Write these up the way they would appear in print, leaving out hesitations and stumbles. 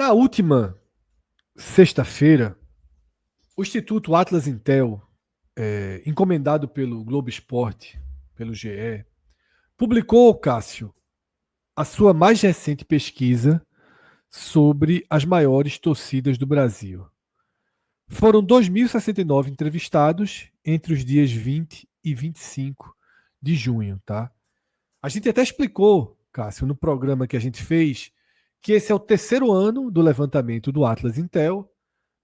Na última sexta-feira, o Instituto Atlas Intel, encomendado pelo Globo Esporte, pelo GE, publicou, Cássio, a sua mais recente pesquisa sobre as maiores torcidas do Brasil. Foram 2.069 entrevistados entre os dias 20 e 25 de junho, tá? A gente até explicou, Cássio, no programa que a gente fez, que esse é o terceiro ano do levantamento do Atlas Intel,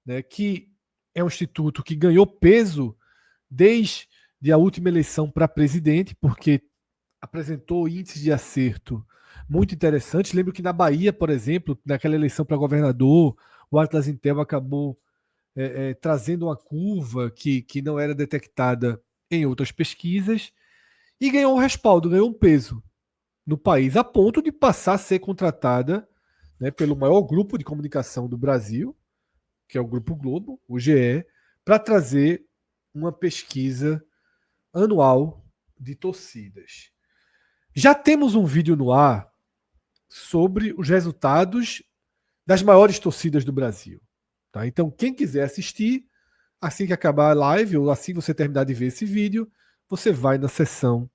né, que é um instituto que ganhou peso desde a última eleição para presidente, porque apresentou índices de acerto muito interessantes. Lembro que na Bahia, por exemplo, naquela eleição para governador, o Atlas Intel acabou trazendo uma curva que não era detectada em outras pesquisas e ganhou um respaldo, ganhou um peso no país, a ponto de passar a ser contratada, né, pelo maior grupo de comunicação do Brasil, que é o Grupo Globo, o GE, para trazer uma pesquisa anual de torcidas. Já temos um vídeo no ar sobre os resultados das maiores torcidas do Brasil. Tá? Então, quem quiser assistir, assim que acabar a live, ou assim que você terminar de ver esse vídeo, você vai na seção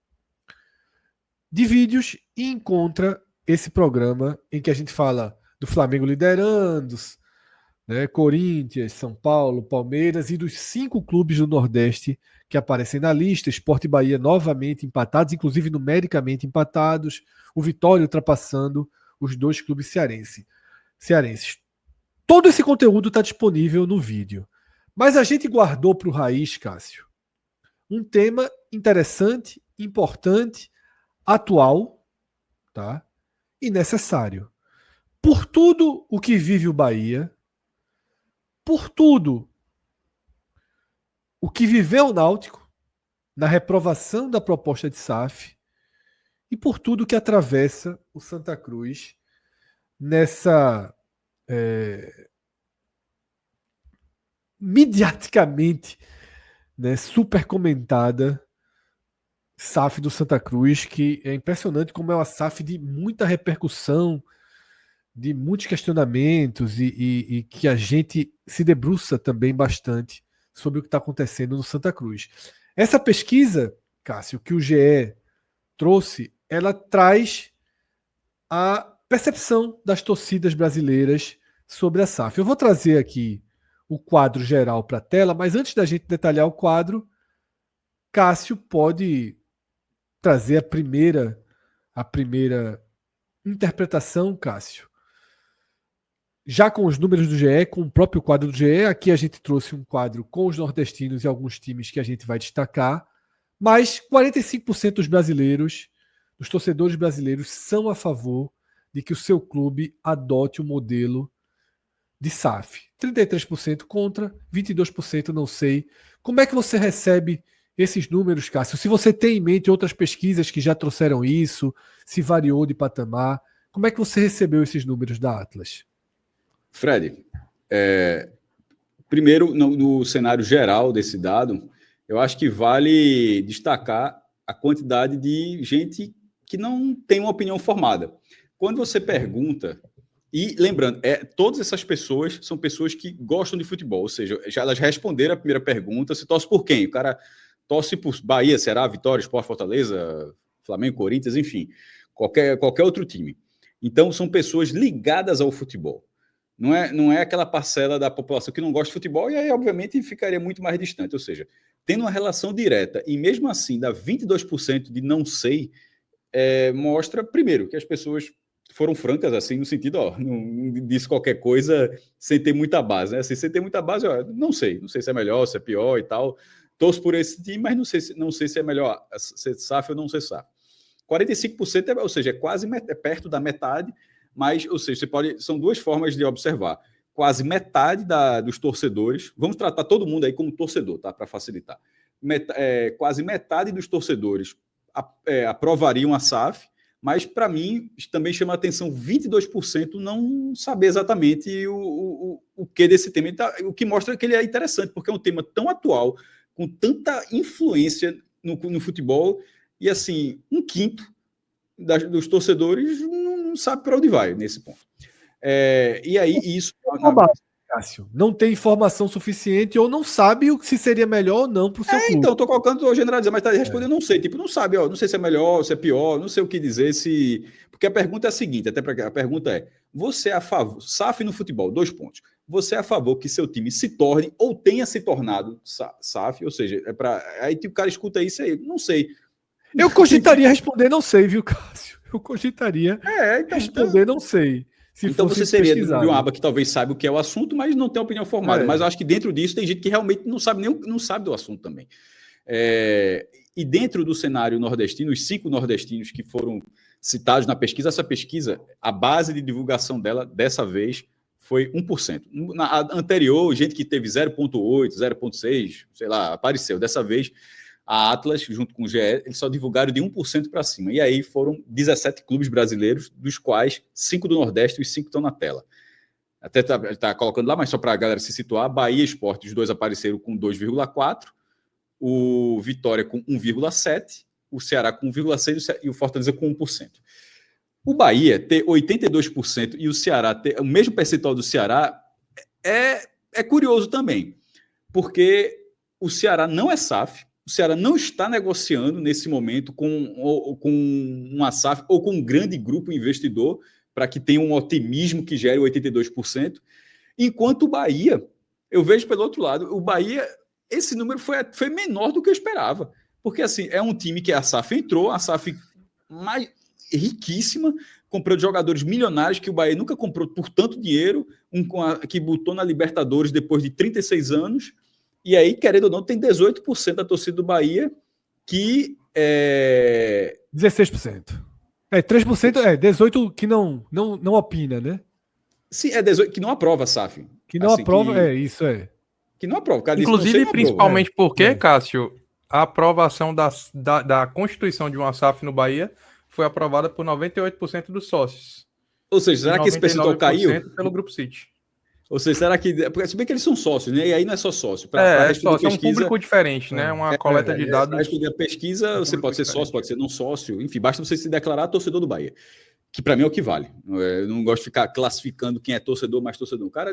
de vídeos e encontra esse programa em que a gente fala do Flamengo liderando, né, Corinthians, São Paulo, Palmeiras e dos 5 clubes do Nordeste que aparecem na lista, Sport e Bahia novamente empatados, inclusive numericamente empatados, o Vitória ultrapassando os 2 clubes cearenses. Todo esse conteúdo está disponível no vídeo. Mas a gente guardou para o Raiz, Cássio, um tema interessante, importante, atual, tá? E necessário. Por tudo o que vive o Bahia, por tudo o que viveu o Náutico na reprovação da proposta de SAF e por tudo que atravessa o Santa Cruz nessa mediaticamente, né, super comentada SAF do Santa Cruz, que é impressionante como é uma SAF de muita repercussão, de muitos questionamentos e que a gente se debruça também bastante sobre o que está acontecendo no Santa Cruz. Essa pesquisa, Cássio, que o GE trouxe, ela traz a percepção das torcidas brasileiras sobre a SAF. Eu vou trazer aqui o quadro geral para a tela, mas antes da gente detalhar o quadro, Cássio pode trazer a primeira interpretação, Cássio. Já com os números do GE, com o próprio quadro do GE, aqui a gente trouxe um quadro com os nordestinos e alguns times que a gente vai destacar, mas 45% dos brasileiros, dos torcedores brasileiros, são a favor de que o seu clube adote o modelo de SAF. 33% contra, 22% não sei. Como é que você recebe esses números, Cássio? Se você tem em mente outras pesquisas que já trouxeram isso, se variou de patamar, como é que você recebeu esses números da Atlas? Fred, primeiro, no cenário geral desse dado, eu acho que vale destacar a quantidade de gente que não tem uma opinião formada. Quando você pergunta, e lembrando, todas essas pessoas são pessoas que gostam de futebol, ou seja, já elas responderam a primeira pergunta, se torce por quem? O cara torce por Bahia, Ceará, Vitória, Sport, Fortaleza, Flamengo, Corinthians, enfim, qualquer outro time. Então, são pessoas ligadas ao futebol. Não é aquela parcela da população que não gosta de futebol e aí, obviamente, ficaria muito mais distante. Ou seja, tendo uma relação direta e mesmo assim dá 22% de não sei, mostra, primeiro, que as pessoas foram francas, assim, no sentido, não disse qualquer coisa sem ter muita base, né? Assim, sem ter muita base, não sei se é melhor, se é pior e tal. Torço por esse time, mas não sei se é melhor ser SAF ou não ser SAF. 45%, ou seja, quase perto da metade, mas, ou seja, são duas formas de observar. Quase metade dos torcedores, vamos tratar todo mundo aí como torcedor, tá? Para facilitar. Quase metade dos torcedores aprovariam a SAF, mas para mim também chama a atenção 22% não saber exatamente o que desse tema, o que mostra que ele é interessante, porque é um tema tão atual, com tanta influência no futebol, e assim, um quinto dos torcedores não sabe para onde vai nesse ponto. E aí, isso. Cássio, não tem informação suficiente ou não sabe se seria melhor ou não para o seu clube. Então, tô colocando, tô generalizando, mas tá respondendo, não sei, tipo, não sabe, ó, não sei se é melhor, se é pior, não sei o que dizer, se. Porque a pergunta é a seguinte, até para a pergunta é: você é a favor, SAF no futebol, 2 pontos. Você é a favor que seu time se torne ou tenha se tornado SAF, ou seja, é para. Aí o cara escuta isso aí, não sei. Eu cogitaria responder, não sei, viu, Cássio? Eu cogitaria Então, responder, não sei. Então você seria de uma aba que talvez saiba o que é o assunto, mas não tem opinião formada. Mas eu acho que dentro disso tem gente que realmente não sabe não sabe do assunto também. E dentro do cenário nordestino, os 5 nordestinos que foram citados na pesquisa, essa pesquisa, a base de divulgação dela, dessa vez, foi 1%. Na anterior, gente que teve 0,8, 0,6, sei lá, apareceu. Dessa vez, a Atlas, junto com o GE, eles só divulgaram de 1% para cima. E aí foram 17 clubes brasileiros, dos quais 5 do Nordeste e os 5 estão na tela. Até tá colocando lá, mas só para a galera se situar, Bahia e Sport, os dois apareceram com 2,4%, o Vitória com 1,7%, o Ceará com 1,6% e o Fortaleza com 1%. O Bahia ter 82% e o Ceará ter o mesmo percentual do Ceará é curioso também, porque o Ceará não é SAF, o Ceará não está negociando nesse momento com uma SAF ou com um grande grupo investidor para que tenha um otimismo que gere 82%, enquanto o Bahia, eu vejo pelo outro lado, o Bahia, esse número foi menor do que eu esperava, porque assim, é um time que a SAF entrou, a SAF mais riquíssima, comprou jogadores milionários que o Bahia nunca comprou por tanto dinheiro, que botou na Libertadores depois de 36 anos, e aí, querendo ou não, tem 18% da torcida do Bahia que 16%. 3% 18% que não opina, né? Sim, 18% que não aprova a SAF. Que não assim, aprova, isso é. Que não aprova. O cara inclusive, disse, não sei, principalmente porque, Cássio, a aprovação da constituição de uma SAF no Bahia foi aprovada por 98% dos sócios. Ou seja, será que esse percentual caiu? Pelo Grupo City. Ou seja, será que... Se bem que eles são sócios, né? E aí não é só sócio. É sócio, é um público diferente, né? Uma coleta de dados... Para responder a pesquisa, você pode ser sócio, pode ser não sócio. Enfim, basta você se declarar torcedor do Bahia. Que para mim é o que vale. Eu não gosto de ficar classificando quem é torcedor, mais torcedor. O cara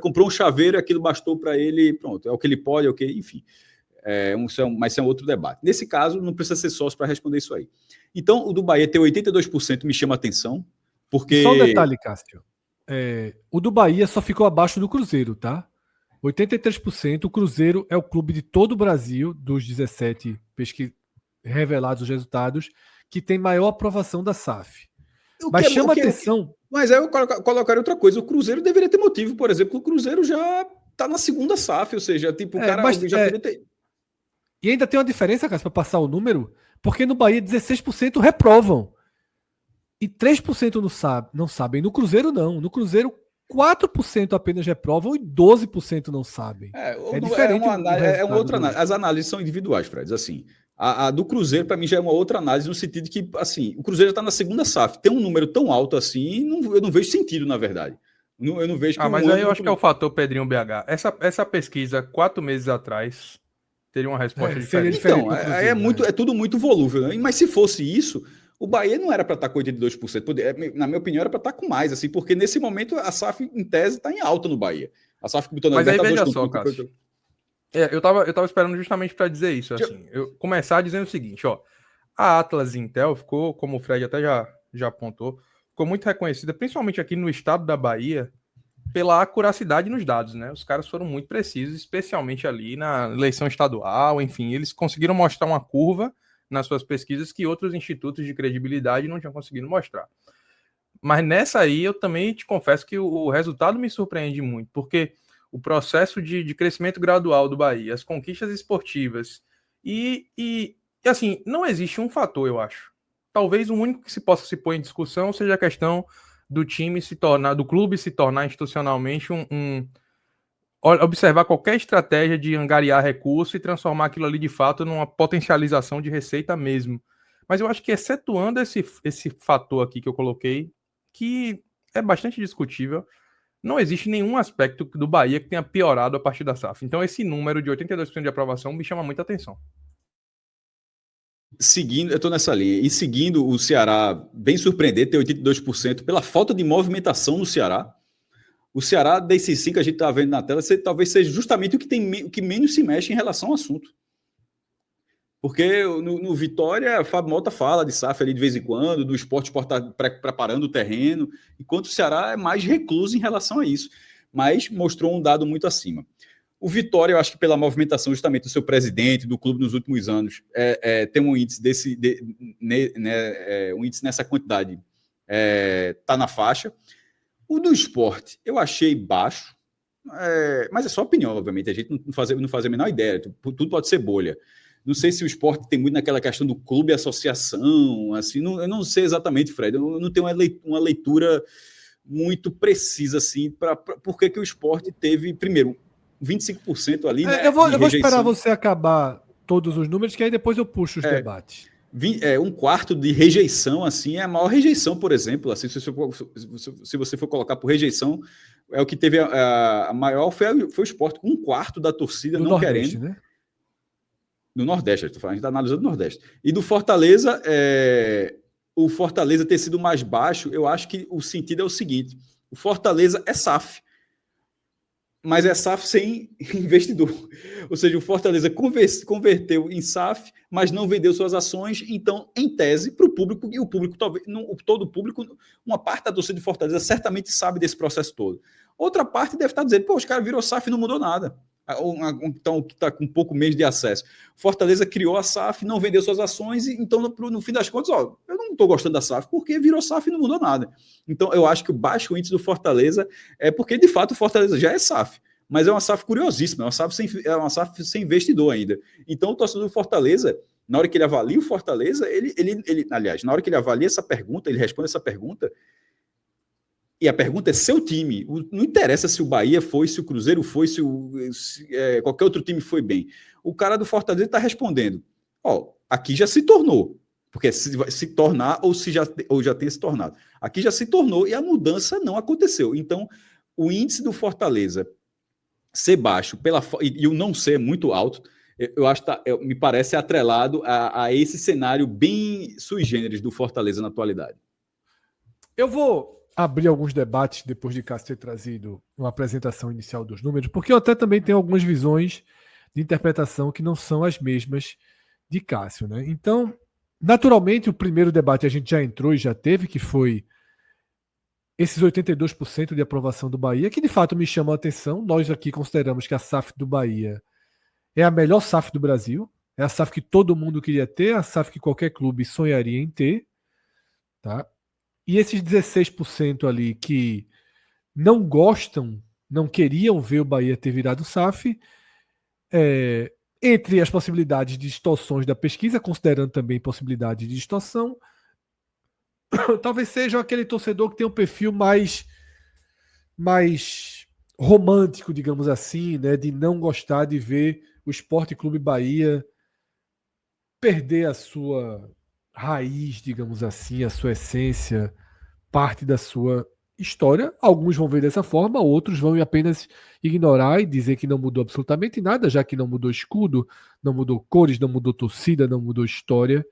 comprou um chaveiro e aquilo bastou para ele, pronto, é o que ele pode, é o que... Enfim, mas isso é um outro debate. Nesse caso, não precisa ser sócio para responder isso aí. Então, o do Bahia ter 82% me chama a atenção, porque... Só um detalhe, Cássio. O do Bahia só ficou abaixo do Cruzeiro, tá? 83%. O Cruzeiro é o clube de todo o Brasil, dos 17 revelados os resultados, que tem maior aprovação da SAF. Mas chama atenção... Mas aí eu colocaria outra coisa. O Cruzeiro deveria ter motivo, por exemplo. O Cruzeiro já tá na segunda SAF, ou seja, tipo, o cara já poderia ter... E ainda tem uma diferença, Cássio, para passar o número, porque no Bahia 16% reprovam. E 3% não sabem. No Cruzeiro, não. No Cruzeiro, 4% apenas reprovam e 12% não sabem. É diferente. É uma outra análise. As análises são individuais, Fred. Assim, a do Cruzeiro, para mim, já é uma outra análise, no sentido que, assim, o Cruzeiro já está na segunda SAF. Tem um número tão alto assim, eu não vejo sentido, na verdade. Eu não vejo que mas aí eu acho que é o fator Pedrinho BH. Essa pesquisa, 4 meses atrás, teria uma resposta diferente. Então, é tudo muito volúvel. Né? Mas se fosse isso, o Bahia não era para estar com 82%. Na minha opinião, era para estar com mais, assim, porque nesse momento a SAF, em tese, está em alta no Bahia. A SAF botou na Libertadores. Mas aí veja só, Cássio. Eu tava esperando justamente para dizer isso. Assim, eu começar dizendo o seguinte, ó. A Atlas Intel ficou, como o Fred até já apontou, ficou muito reconhecida, principalmente aqui no estado da Bahia, pela acuracidade nos dados, né? Os caras foram muito precisos, especialmente ali na eleição estadual, enfim, eles conseguiram mostrar uma curva nas suas pesquisas que outros institutos de credibilidade não tinham conseguido mostrar. Mas nessa aí, eu também te confesso que o resultado me surpreende muito, porque o processo de crescimento gradual do Bahia, as conquistas esportivas e assim, não existe um fator, eu acho. Talvez o único que se possa se pôr em discussão seja a questão do time do clube se tornar institucionalmente observar qualquer estratégia de angariar recurso e transformar aquilo ali de fato numa potencialização de receita mesmo. Mas eu acho que, excetuando esse fator aqui que eu coloquei, que é bastante discutível, não existe nenhum aspecto do Bahia que tenha piorado a partir da SAF. Então esse número de 82% de aprovação me chama muita atenção. seguindo, eu estou nessa linha, e seguindo o Ceará, bem surpreendente, ter 82% pela falta de movimentação no Ceará. O Ceará, desses 5 que a gente está vendo na tela, talvez seja justamente o que menos se mexe em relação ao assunto. Porque no Vitória, Fábio Mota fala de SAF ali de vez em quando, do Sport está preparando o terreno, enquanto o Ceará é mais recluso em relação a isso, mas mostrou um dado muito acima. O Vitória, eu acho que pela movimentação justamente do seu presidente, do clube nos últimos anos, tem um índice um índice nessa quantidade, está na faixa. O do Sport, eu achei baixo, mas é só opinião, obviamente, a gente não faz a menor ideia, tudo pode ser bolha. Não sei se o Sport tem muito naquela questão do clube e associação, assim, eu não sei exatamente, Fred, eu não tenho uma leitura muito precisa, assim, por que o Sport teve, primeiro, 25% ali, né? Eu vou esperar você acabar todos os números, que aí depois eu puxo os debates. Um quarto de rejeição, assim, é a maior rejeição, por exemplo, assim, se você for colocar por rejeição, é o que teve a maior, foi o Sport, com um quarto da torcida do não Nordeste, querendo. Né? Do Nordeste, a gente está analisando o Nordeste. E do Fortaleza, o Fortaleza ter sido mais baixo, eu acho que o sentido é o seguinte: o Fortaleza é SAF, mas é SAF sem investidor. Ou seja, o Fortaleza converteu em SAF, mas não vendeu suas ações, então, em tese, para o público, e o público, talvez, todo o público, uma parte da torcida de Fortaleza certamente sabe desse processo todo. Outra parte deve estar dizendo, pô, os caras virou SAF e não mudou nada. Então, que está com um pouco menos de acesso. Fortaleza criou a SAF, não vendeu suas ações, e então, no fim das contas, eu não estou gostando da SAF, porque virou SAF e não mudou nada. Então, eu acho que o baixo índice do Fortaleza é porque, de fato, o Fortaleza já é SAF, mas é uma SAF curiosíssima, é uma SAF sem investidor ainda. Então, o torcedor do Fortaleza, na hora que ele avalia o Fortaleza, aliás, na hora que ele avalia essa pergunta, ele responde essa pergunta, e a pergunta é seu time. Não interessa se o Bahia foi, se o Cruzeiro foi, se qualquer outro time foi bem. O cara do Fortaleza está respondendo: aqui já se tornou. Porque se tornar ou já tenha se tornado. Aqui já se tornou e a mudança não aconteceu. Então, o índice do Fortaleza ser baixo e o não ser muito alto, eu acho que me parece atrelado a esse cenário bem sui generis do Fortaleza na atualidade. Eu vou abrir alguns debates depois de Cássio ter trazido uma apresentação inicial dos números, porque eu até também tenho algumas visões de interpretação que não são as mesmas de Cássio, né? Então, naturalmente, o primeiro debate a gente já entrou e já teve, que foi esses 82% de aprovação do Bahia, que de fato me chamam a atenção. Nós aqui consideramos que a SAF do Bahia é a melhor SAF do Brasil, é a SAF que todo mundo queria ter, a SAF que qualquer clube sonharia em ter, tá? E esses 16% ali que não gostam, não queriam ver o Bahia ter virado SAF, entre as possibilidades de distorções da pesquisa, considerando também possibilidade de distorção, talvez seja aquele torcedor que tem um perfil mais romântico, digamos assim, né, de não gostar de ver o Sport Clube Bahia perder a sua raiz, digamos assim, a sua essência, parte da sua história. Alguns vão ver dessa forma, outros vão apenas ignorar e dizer que não mudou absolutamente nada, já que não mudou escudo, não mudou cores, não mudou torcida, não mudou história.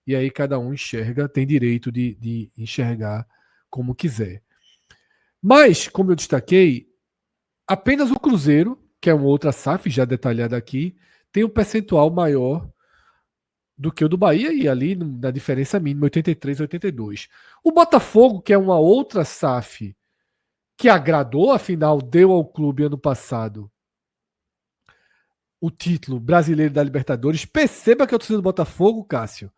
E aí cada um enxerga, tem direito de enxergar como quiser. Mas, como eu destaquei, apenas o Cruzeiro, que é uma outra SAF já detalhada aqui, tem um percentual maior do que o do Bahia, e ali na diferença mínima, 83 a 82. O Botafogo, que é uma outra SAF que agradou, afinal deu ao clube ano passado o título brasileiro da Libertadores. Perceba que a torcida do Botafogo, Cássio,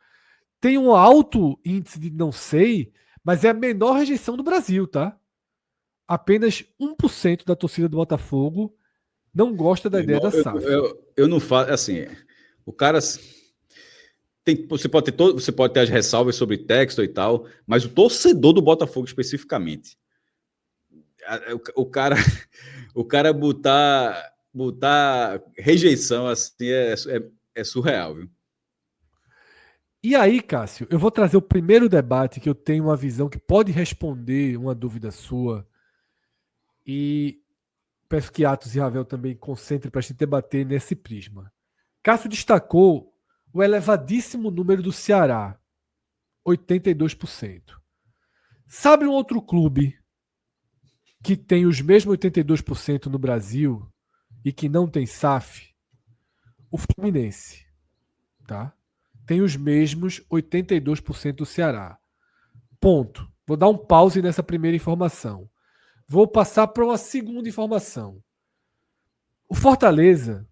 tem um alto índice de não sei, mas é a menor rejeição do Brasil, tá? Apenas 1% da torcida do Botafogo não gosta da ideia da SAF. Eu não faço, assim, o cara... Você pode ter as ressalvas sobre texto e tal, mas o torcedor do Botafogo especificamente, o cara botar rejeição assim é surreal, viu? E aí, Cássio, eu vou trazer o primeiro debate que eu tenho uma visão que pode responder uma dúvida sua, e peço que Atos e Ravel também concentrem para a gente debater nesse prisma. Cássio destacou o elevadíssimo número do Ceará, 82%. Sabe um outro clube que tem os mesmos 82% no Brasil e que não tem SAF? O Fluminense, tá? Tem os mesmos 82% do Ceará. Ponto. Vou dar um pause nessa primeira informação. Vou passar para uma segunda informação. O Fortaleza,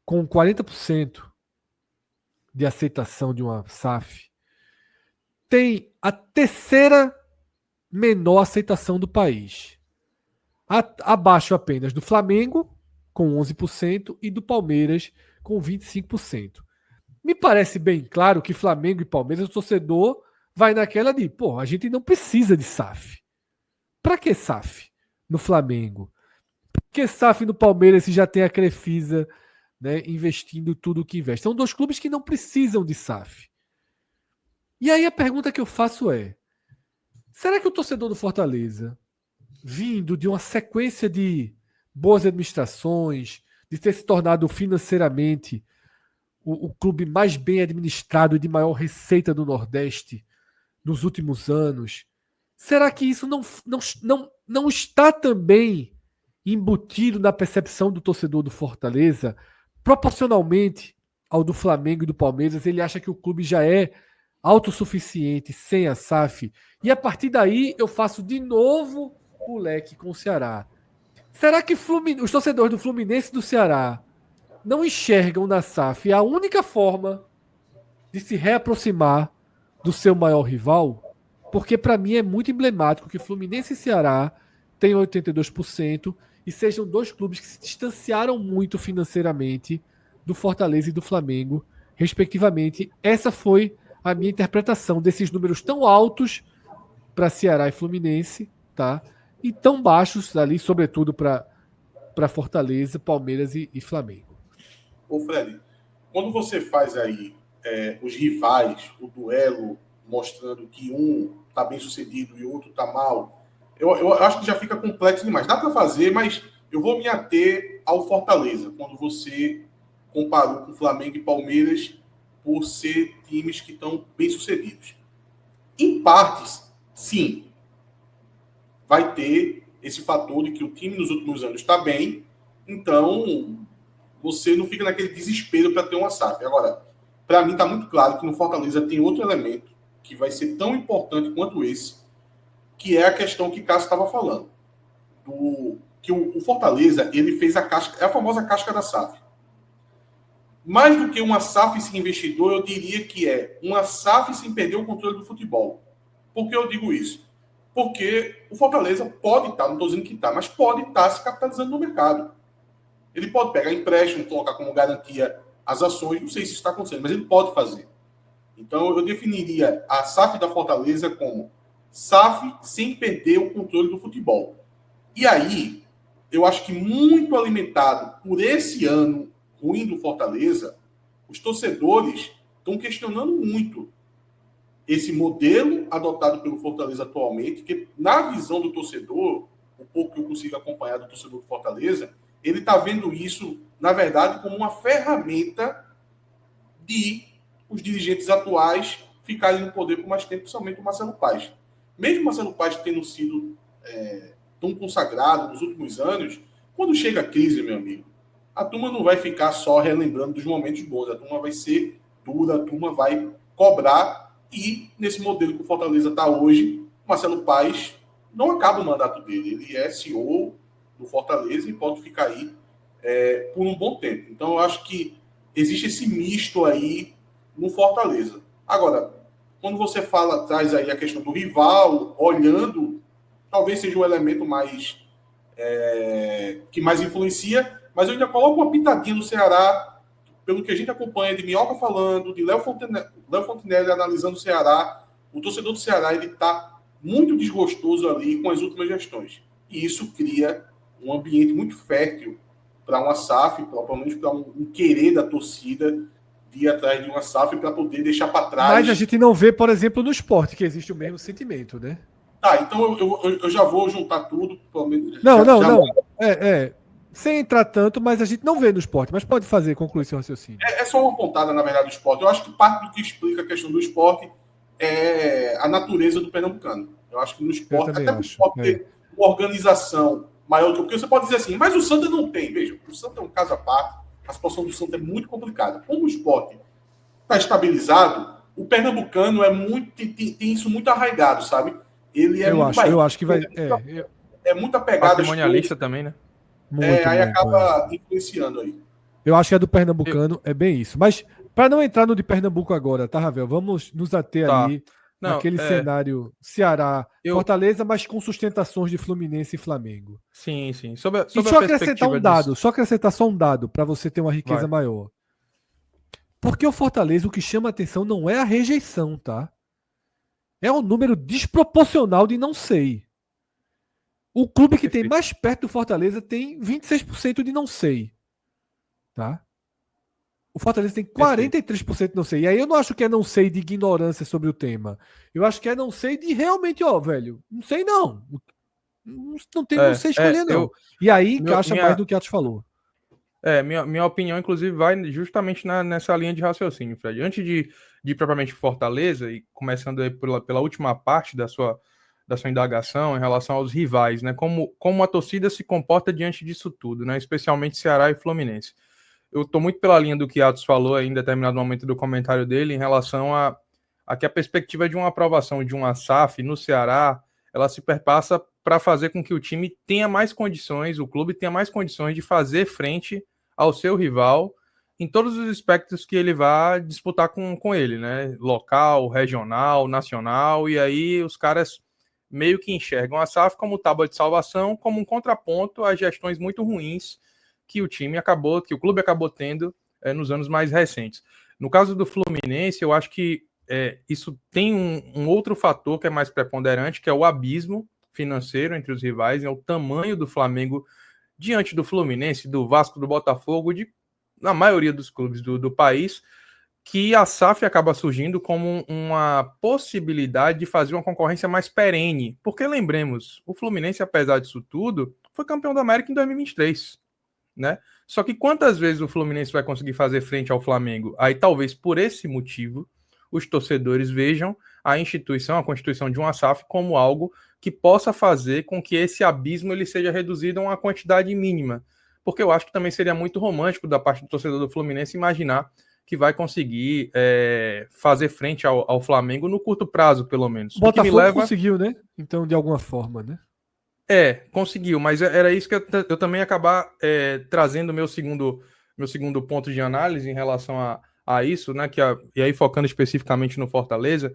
com 40% de aceitação de uma SAF, tem a terceira menor aceitação do país. Abaixo apenas do Flamengo, com 11%, e do Palmeiras, com 25%. Me parece bem claro que Flamengo e Palmeiras, o torcedor vai naquela de, pô, a gente não precisa de SAF. Para que SAF no Flamengo? Por que SAF no Palmeiras se já tem a Crefisa, né, investindo tudo o que investe? São dois clubes que não precisam de SAF. E aí a pergunta que eu faço é, será que o torcedor do Fortaleza, vindo de uma sequência de boas administrações, de ter se tornado financeiramente o clube mais bem administrado e de maior receita do Nordeste nos últimos anos, será que isso não está também embutido na percepção do torcedor do Fortaleza, proporcionalmente ao do Flamengo e do Palmeiras? Ele acha que o clube já é autossuficiente sem a SAF, e a partir daí eu faço de novo o leque com o Ceará. Será que os torcedores do Fluminense e do Ceará não enxergam na SAF a única forma de se reaproximar do seu maior rival? Porque para mim é muito emblemático que Fluminense e Ceará tenham 82% e sejam dois clubes que se distanciaram muito financeiramente do Fortaleza e do Flamengo, respectivamente. Essa foi a minha interpretação desses números tão altos para Ceará e Fluminense, tá? E tão baixos ali, sobretudo para Fortaleza, Palmeiras e Flamengo. Ô Fred, quando você faz aí os rivais, o duelo, mostrando que um está bem sucedido e o outro está mal, eu acho que já fica complexo demais. Dá para fazer, mas eu vou me ater ao Fortaleza, quando você comparou com Flamengo e Palmeiras por ser times que estão bem sucedidos. Em partes, sim, vai ter esse fator de que o time nos últimos anos está bem, então você não fica naquele desespero para ter uma SAF. Agora, para mim está muito claro que no Fortaleza tem outro elemento que vai ser tão importante quanto esse, que é a questão que Cássio estava falando. Que o Fortaleza, ele fez a famosa casca da SAF. Mais do que uma SAF sem investidor, eu diria que é uma SAF sem perder o controle do futebol. Por que eu digo isso? Porque o Fortaleza pode estar, não estou dizendo que está, mas pode estar se capitalizando no mercado. Ele pode pegar empréstimo, colocar como garantia as ações, não sei se isso está acontecendo, mas ele pode fazer. Então, eu definiria a SAF da Fortaleza como SAF sem perder o controle do futebol. E aí, eu acho que muito alimentado por esse ano ruim do Fortaleza, os torcedores estão questionando muito esse modelo adotado pelo Fortaleza atualmente, que na visão do torcedor, o pouco que eu consigo acompanhar do torcedor do Fortaleza, ele está vendo isso, na verdade, como uma ferramenta de os dirigentes atuais ficarem no poder por mais tempo, principalmente o Marcelo Paes. Mesmo o Marcelo Paes tendo sido tão consagrado nos últimos anos, quando chega a crise, meu amigo, a turma não vai ficar só relembrando dos momentos bons, a turma vai ser dura, a turma vai cobrar, e nesse modelo que o Fortaleza está hoje, Marcelo Paes não acaba o mandato dele, ele é CEO do Fortaleza e pode ficar aí por um bom tempo. Então eu acho que existe esse misto aí no Fortaleza. Agora, quando você traz aí a questão do rival, olhando, talvez seja o elemento mais que mais influencia, mas eu ainda coloco uma pitadinha no Ceará, pelo que a gente acompanha de Minhoca falando, de Léo Fontenelle analisando o Ceará. O torcedor do Ceará está muito desgostoso ali com as últimas gestões. E isso cria um ambiente muito fértil para uma SAF, pelo menos para um querer da torcida de ir atrás de uma SAF para poder deixar para trás. Mas a gente não vê, por exemplo, no esporte, que existe o mesmo sentimento, né? Tá, então eu já vou juntar tudo. Pelo menos, não. sem entrar tanto, mas a gente não vê no Sport, mas pode concluir seu raciocínio. É só uma pontada, na verdade, do Sport. Eu acho que parte do que explica a questão do Sport é a natureza do pernambucano. Eu acho que no Sport, até o Sport ter uma organização maior do que o que você pode dizer assim, mas o Santa não tem. Veja, o Santa é um caso à parte, a situação do Santa é muito complicada. Como o Sport está estabilizado, o pernambucano tem isso muito arraigado, sabe? Ele é eu acho que vai. É muito apegado. Patrimonialista também, né? Acaba influenciando aí. Eu acho que a do pernambucano é bem isso. Mas, para não entrar no de Pernambuco agora, tá, Ravel? Vamos nos ater ali naquele cenário Ceará, Fortaleza, mas com sustentações de Fluminense e Flamengo. Sim. E só acrescentar um dado, só acrescentar só um dado, para você ter uma riqueza maior. Porque o Fortaleza, o que chama a atenção não é a rejeição, tá? É um número desproporcional de não sei. O clube que tem mais perto do Fortaleza tem 26% de não sei. Tá? O Fortaleza tem 43% de não sei. E aí eu não acho que é não sei de ignorância sobre o tema. Eu acho que é não sei de realmente, velho, não sei não. Não tem não sei escolher, não. E aí encaixa mais do que Atos falou. Minha opinião, inclusive, vai justamente nessa linha de raciocínio, Fred. Antes de propriamente Fortaleza, e começando aí pela última parte da sua indagação em relação aos rivais, né? Como a torcida se comporta diante disso tudo, né? Especialmente Ceará e Fluminense. Eu estou muito pela linha do que Atos falou em determinado momento do comentário dele em relação a que a perspectiva de uma aprovação de uma SAF no Ceará, ela se perpassa para fazer com que o time tenha mais condições, o clube tenha mais condições de fazer frente ao seu rival em todos os aspectos que ele vai disputar com ele, né? Local, regional, nacional, e aí os caras meio que enxergam a SAF como tábua de salvação, como um contraponto às gestões muito ruins que o clube acabou tendo nos anos mais recentes. No caso do Fluminense, eu acho que isso tem um outro fator que é mais preponderante, que é o abismo financeiro entre os rivais, é o tamanho do Flamengo diante do Fluminense, do Vasco, do Botafogo, na maioria dos clubes do país, que a SAF acaba surgindo como uma possibilidade de fazer uma concorrência mais perene. Porque, lembremos, o Fluminense, apesar disso tudo, foi campeão da América em 2023. Né? Só que quantas vezes o Fluminense vai conseguir fazer frente ao Flamengo? Aí talvez por esse motivo os torcedores vejam a constituição de uma SAF como algo que possa fazer com que esse abismo ele seja reduzido a uma quantidade mínima. Porque eu acho que também seria muito romântico da parte do torcedor do Fluminense imaginar que vai conseguir fazer frente ao Flamengo no curto prazo, pelo menos. O Botafogo conseguiu, né? Então, de alguma forma, né? Conseguiu, mas era isso que eu também ia acabar trazendo meu segundo ponto de análise em relação a isso, né? E aí focando especificamente no Fortaleza,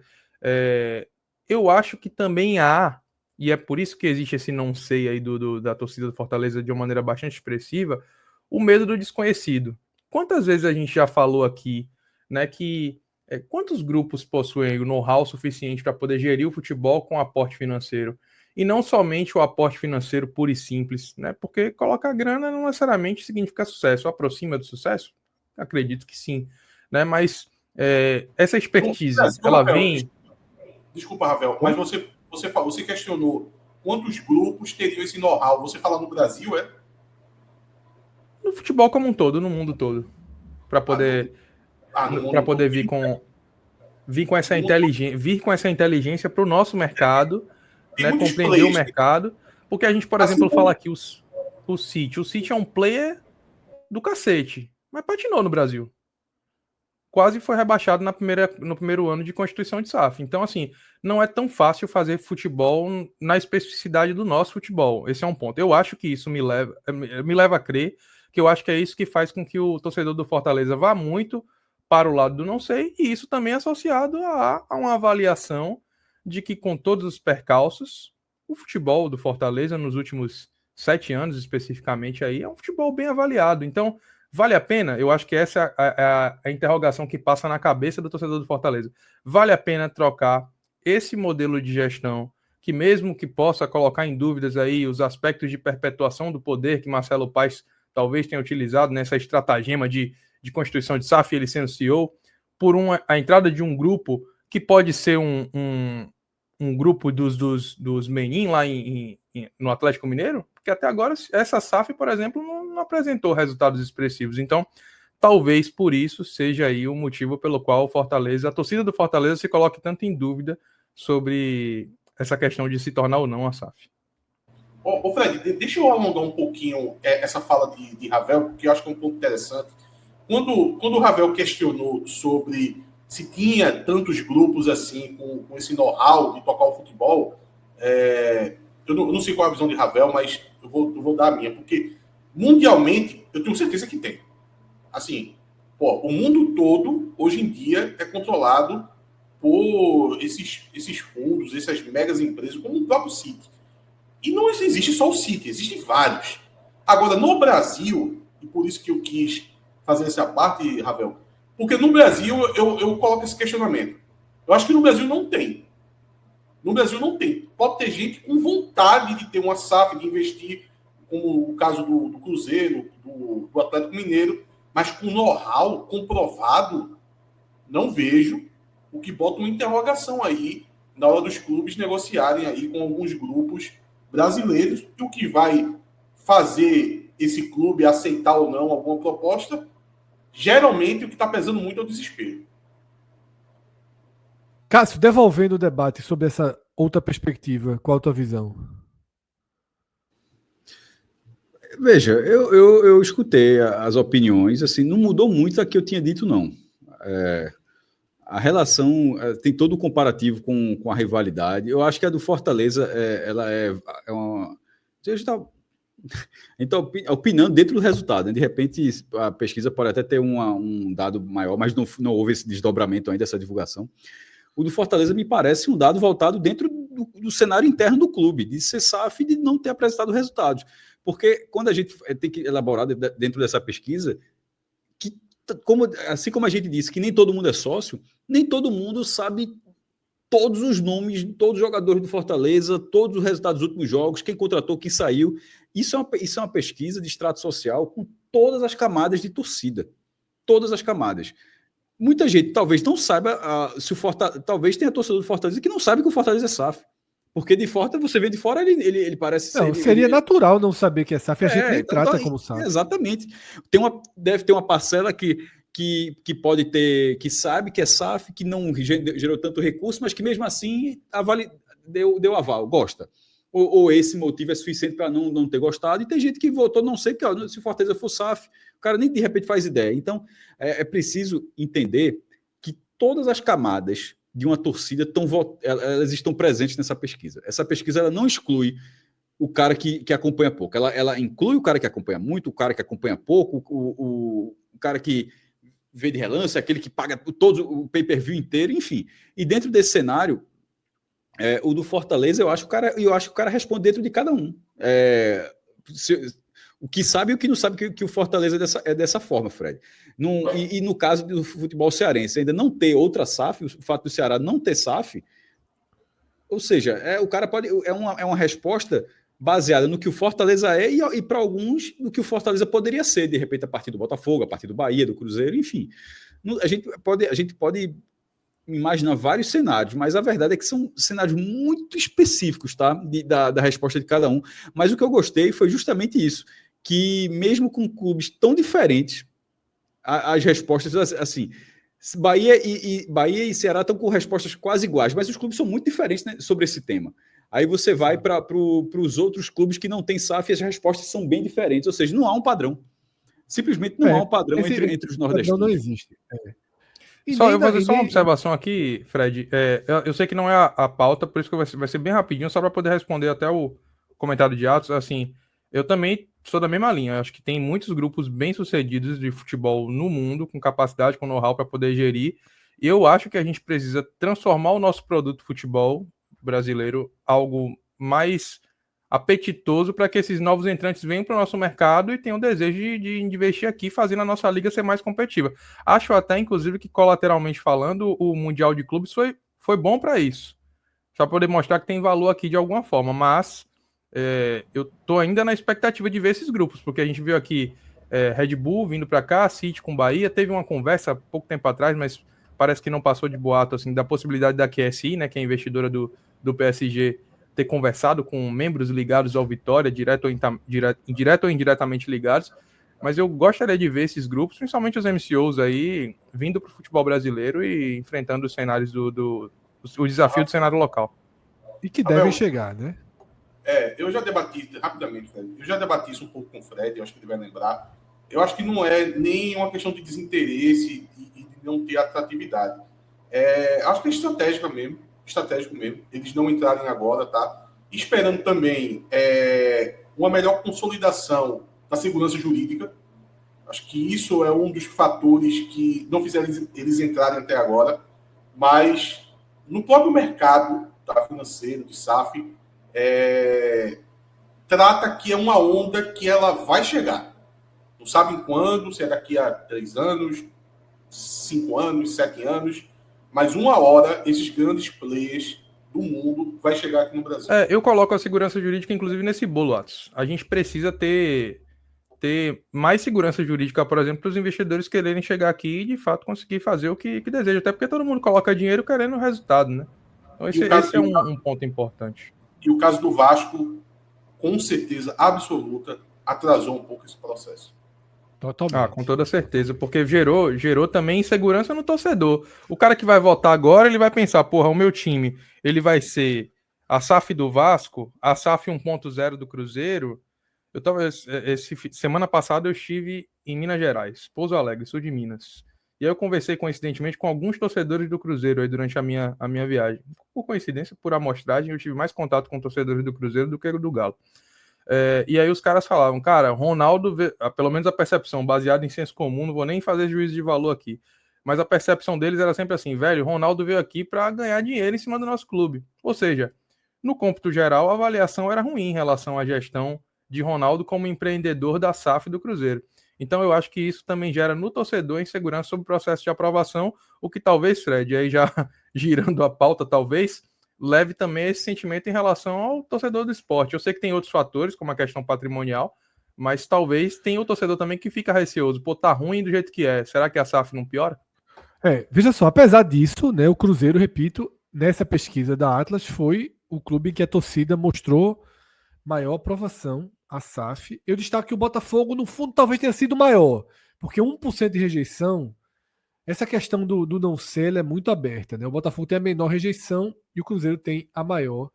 eu acho que também há, e é por isso que existe esse não sei aí da torcida do Fortaleza de uma maneira bastante expressiva, o medo do desconhecido. Quantas vezes a gente já falou aqui, né, que quantos grupos possuem o know-how suficiente para poder gerir o futebol com aporte financeiro? E não somente o aporte financeiro puro e simples, né? Porque colocar grana não necessariamente significa sucesso. Aproxima do sucesso? Acredito que sim, né? Mas essa expertise, ela Ravel, vem... Desculpa, Ravel, mas você questionou quantos grupos teriam esse know-how. Você fala no Brasil, No futebol como um todo, no mundo todo. Para poder, vir com essa inteligência para o nosso mercado, né, compreender o mercado, porque a gente, por exemplo, fala aqui o City. O City é um player do cacete, mas patinou no Brasil. Quase foi rebaixado no primeiro ano de constituição de SAF. Então, assim, não é tão fácil fazer futebol na especificidade do nosso futebol. Esse é um ponto. Eu acho que isso me leva a crer que eu acho que é isso que faz com que o torcedor do Fortaleza vá muito para o lado do não sei, e isso também é associado a uma avaliação de que, com todos os percalços, o futebol do Fortaleza nos últimos 7 anos, especificamente, aí, é um futebol bem avaliado. Então, vale a pena? Eu acho que essa é a interrogação que passa na cabeça do torcedor do Fortaleza. Vale a pena trocar esse modelo de gestão, que mesmo que possa colocar em dúvidas aí os aspectos de perpetuação do poder que Marcelo Paes talvez tenha utilizado nessa estratagema de constituição de SAF, ele sendo CEO, por a entrada de um grupo que pode ser um grupo dos Menin lá no Atlético Mineiro, porque até agora essa SAF, por exemplo, não apresentou resultados expressivos. Então, talvez por isso seja aí o motivo pelo qual o Fortaleza, a torcida do Fortaleza se coloque tanto em dúvida sobre essa questão de se tornar ou não a SAF. Ô Fred, deixa eu alongar um pouquinho essa fala de Ravel, porque eu acho que é um ponto interessante. Quando o Ravel questionou sobre se tinha tantos grupos assim, com esse know-how de tocar o futebol, eu não sei qual é a visão de Ravel, mas eu vou dar a minha, porque mundialmente eu tenho certeza que tem. Assim, o mundo todo, hoje em dia, é controlado por esses fundos, essas megas empresas, como o próprio City. E não existe só o City, existem vários. Agora, no Brasil, e por isso que eu quis fazer essa parte, Ravel, porque no Brasil eu coloco esse questionamento. Eu acho que no Brasil não tem. No Brasil não tem. Pode ter gente com vontade de ter uma SAF, de investir, como o caso do Cruzeiro, do Atlético Mineiro, mas com know-how comprovado, não vejo, o que bota uma interrogação aí na hora dos clubes negociarem aí com alguns grupos brasileiros, e o que vai fazer esse clube aceitar ou não alguma proposta, geralmente o que está pesando muito é o desespero. Cássio, devolvendo o debate sobre essa outra perspectiva, qual a tua visão? Veja, eu escutei as opiniões, assim, não mudou muito da que eu tinha dito, não. A relação tem todo o comparativo com a rivalidade. Eu acho que a do Fortaleza ela é uma. A gente está opinando dentro do resultado. Né? De repente, a pesquisa pode até ter um dado maior, mas não houve esse desdobramento ainda, essa divulgação. O do Fortaleza me parece um dado voltado dentro do cenário interno do clube, de ser SAF e de não ter apresentado resultados. Porque quando a gente tem que elaborar dentro dessa pesquisa, assim como a gente disse que nem todo mundo é sócio, nem todo mundo sabe todos os nomes, todos os jogadores do Fortaleza, todos os resultados dos últimos jogos, quem contratou, quem saiu. Isso é uma pesquisa de extrato social com todas as camadas de torcida. Todas as camadas. Muita gente talvez não saiba se o Fortaleza... Talvez tenha torcedor do Fortaleza que não sabe que o Fortaleza é SAF. Porque de fora, você vê de fora, ele parece ser... seria natural não saber que é SAF, a gente nem então, trata como SAF. Exatamente. Deve ter uma parcela que pode ter, que sabe que é SAF, que não gerou tanto recurso, mas que mesmo assim deu aval, gosta. Ou esse motivo é suficiente para não ter gostado, e tem gente que votou, não sei, porque se o Fortaleza for SAF, o cara nem de repente faz ideia. Então, é preciso entender que todas as camadas de uma torcida elas estão presentes nessa pesquisa. Essa pesquisa ela não exclui o cara que acompanha pouco, ela inclui o cara que acompanha muito, o cara que acompanha pouco, o cara que vê de relance, aquele que paga todo o pay-per-view inteiro, enfim. E dentro desse cenário, o do Fortaleza, eu acho que o cara responde dentro de cada um. O que sabe e o que não sabe que o Fortaleza é dessa forma, Fred. E no caso do futebol cearense, ainda não ter outra SAF, o fato do Ceará não ter SAF, ou seja, o cara pode. É uma resposta baseada no que o Fortaleza é e para alguns, no que o Fortaleza poderia ser, de repente, a partir do Botafogo, a partir do Bahia, do Cruzeiro, enfim. A gente pode imaginar vários cenários, mas a verdade é que são cenários muito específicos, tá? Da resposta de cada um. Mas o que eu gostei foi justamente isso, que mesmo com clubes tão diferentes, as respostas, assim, Bahia e Ceará estão com respostas quase iguais, mas os clubes são muito diferentes, né, sobre esse tema. Aí você vai para os outros clubes que não têm SAF e as respostas são bem diferentes, ou seja, não há um padrão. Simplesmente não há um padrão entre os nordestinos. Não existe. Eu vou fazer só uma observação aqui, Fred. Eu sei que não é a pauta, por isso que vai ser bem rapidinho, só para poder responder até o comentário de Atos. Assim, eu também sou da mesma linha. Eu acho que tem muitos grupos bem-sucedidos de futebol no mundo, com capacidade, com know-how para poder gerir. E eu acho que a gente precisa transformar o nosso produto futebol brasileiro algo mais apetitoso para que esses novos entrantes venham para o nosso mercado e tenham o desejo de investir aqui, fazendo a nossa liga ser mais competitiva. Acho até, inclusive, que colateralmente falando, o Mundial de Clubes foi bom para isso. Só para poder mostrar que tem valor aqui de alguma forma, mas eu tô ainda na expectativa de ver esses grupos, porque a gente viu aqui Red Bull vindo para cá, City com Bahia, teve uma conversa há pouco tempo atrás, mas parece que não passou de boato, assim, da possibilidade da QSI, né, que é a investidora do PSG, ter conversado com membros ligados ao Vitória, direto ou indiretamente ligados. Mas eu gostaria de ver esses grupos, principalmente os MCOs aí, vindo para o futebol brasileiro e enfrentando os cenários o desafio do cenário local. E que devem chegar, né? Eu já debati, rapidamente, Fred, eu já debati isso um pouco com o Fred, eu acho que ele vai lembrar. Eu acho que não é nem uma questão de desinteresse e de não ter atratividade. Acho que é estratégico mesmo, eles não entrarem agora, tá? Esperando também uma melhor consolidação da segurança jurídica. Acho que isso é um dos fatores que não fizeram eles entrarem até agora, mas no próprio mercado, tá, financeiro, de SAF, trata que é uma onda que ela vai chegar. Não sabem quando, se é daqui a 3 anos, 5 anos, 7 anos, mas uma hora esses grandes players do mundo vai chegar aqui no Brasil. Eu coloco a segurança jurídica, inclusive, nesse bolo, Atos. A gente precisa ter mais segurança jurídica, por exemplo, para os investidores quererem chegar aqui e, de fato, conseguir fazer o que deseja. Até porque todo mundo coloca dinheiro querendo o resultado, né? Então, esse é um ponto importante. E o caso do Vasco, com certeza absoluta, atrasou um pouco esse processo. Totalmente. Com toda certeza, porque gerou também insegurança no torcedor. O cara que vai votar agora, ele vai pensar, porra, o meu time, ele vai ser a SAF do Vasco, a SAF 1.0 do Cruzeiro. Semana passada eu estive em Minas Gerais, Pouso Alegre, sul de Minas. E aí eu conversei coincidentemente com alguns torcedores do Cruzeiro aí durante a minha viagem. Por coincidência, por amostragem, eu tive mais contato com torcedores do Cruzeiro do que do Galo. E aí os caras falavam, cara, Ronaldo, pelo menos a percepção, baseada em senso comum, não vou nem fazer juízo de valor aqui, mas a percepção deles era sempre assim, velho, Ronaldo veio aqui para ganhar dinheiro em cima do nosso clube. Ou seja, no cômputo geral, a avaliação era ruim em relação à gestão de Ronaldo como empreendedor da SAF do Cruzeiro. Então eu acho que isso também gera no torcedor insegurança sobre o processo de aprovação, o que talvez, Fred, aí já girando a pauta, talvez leve também esse sentimento em relação ao torcedor do esporte. Eu sei que tem outros fatores, como a questão patrimonial, mas talvez tenha o torcedor também que fica receoso. Pô, tá ruim do jeito que é. Será que a SAF não piora? Veja só, apesar disso, né, o Cruzeiro, repito, nessa pesquisa da Atlas, foi o clube em que a torcida mostrou maior aprovação à SAF. Eu destaco que o Botafogo, no fundo, talvez tenha sido maior, porque 1% de rejeição, essa questão do não ser é muito aberta, né? O Botafogo tem a menor rejeição e o Cruzeiro tem a maior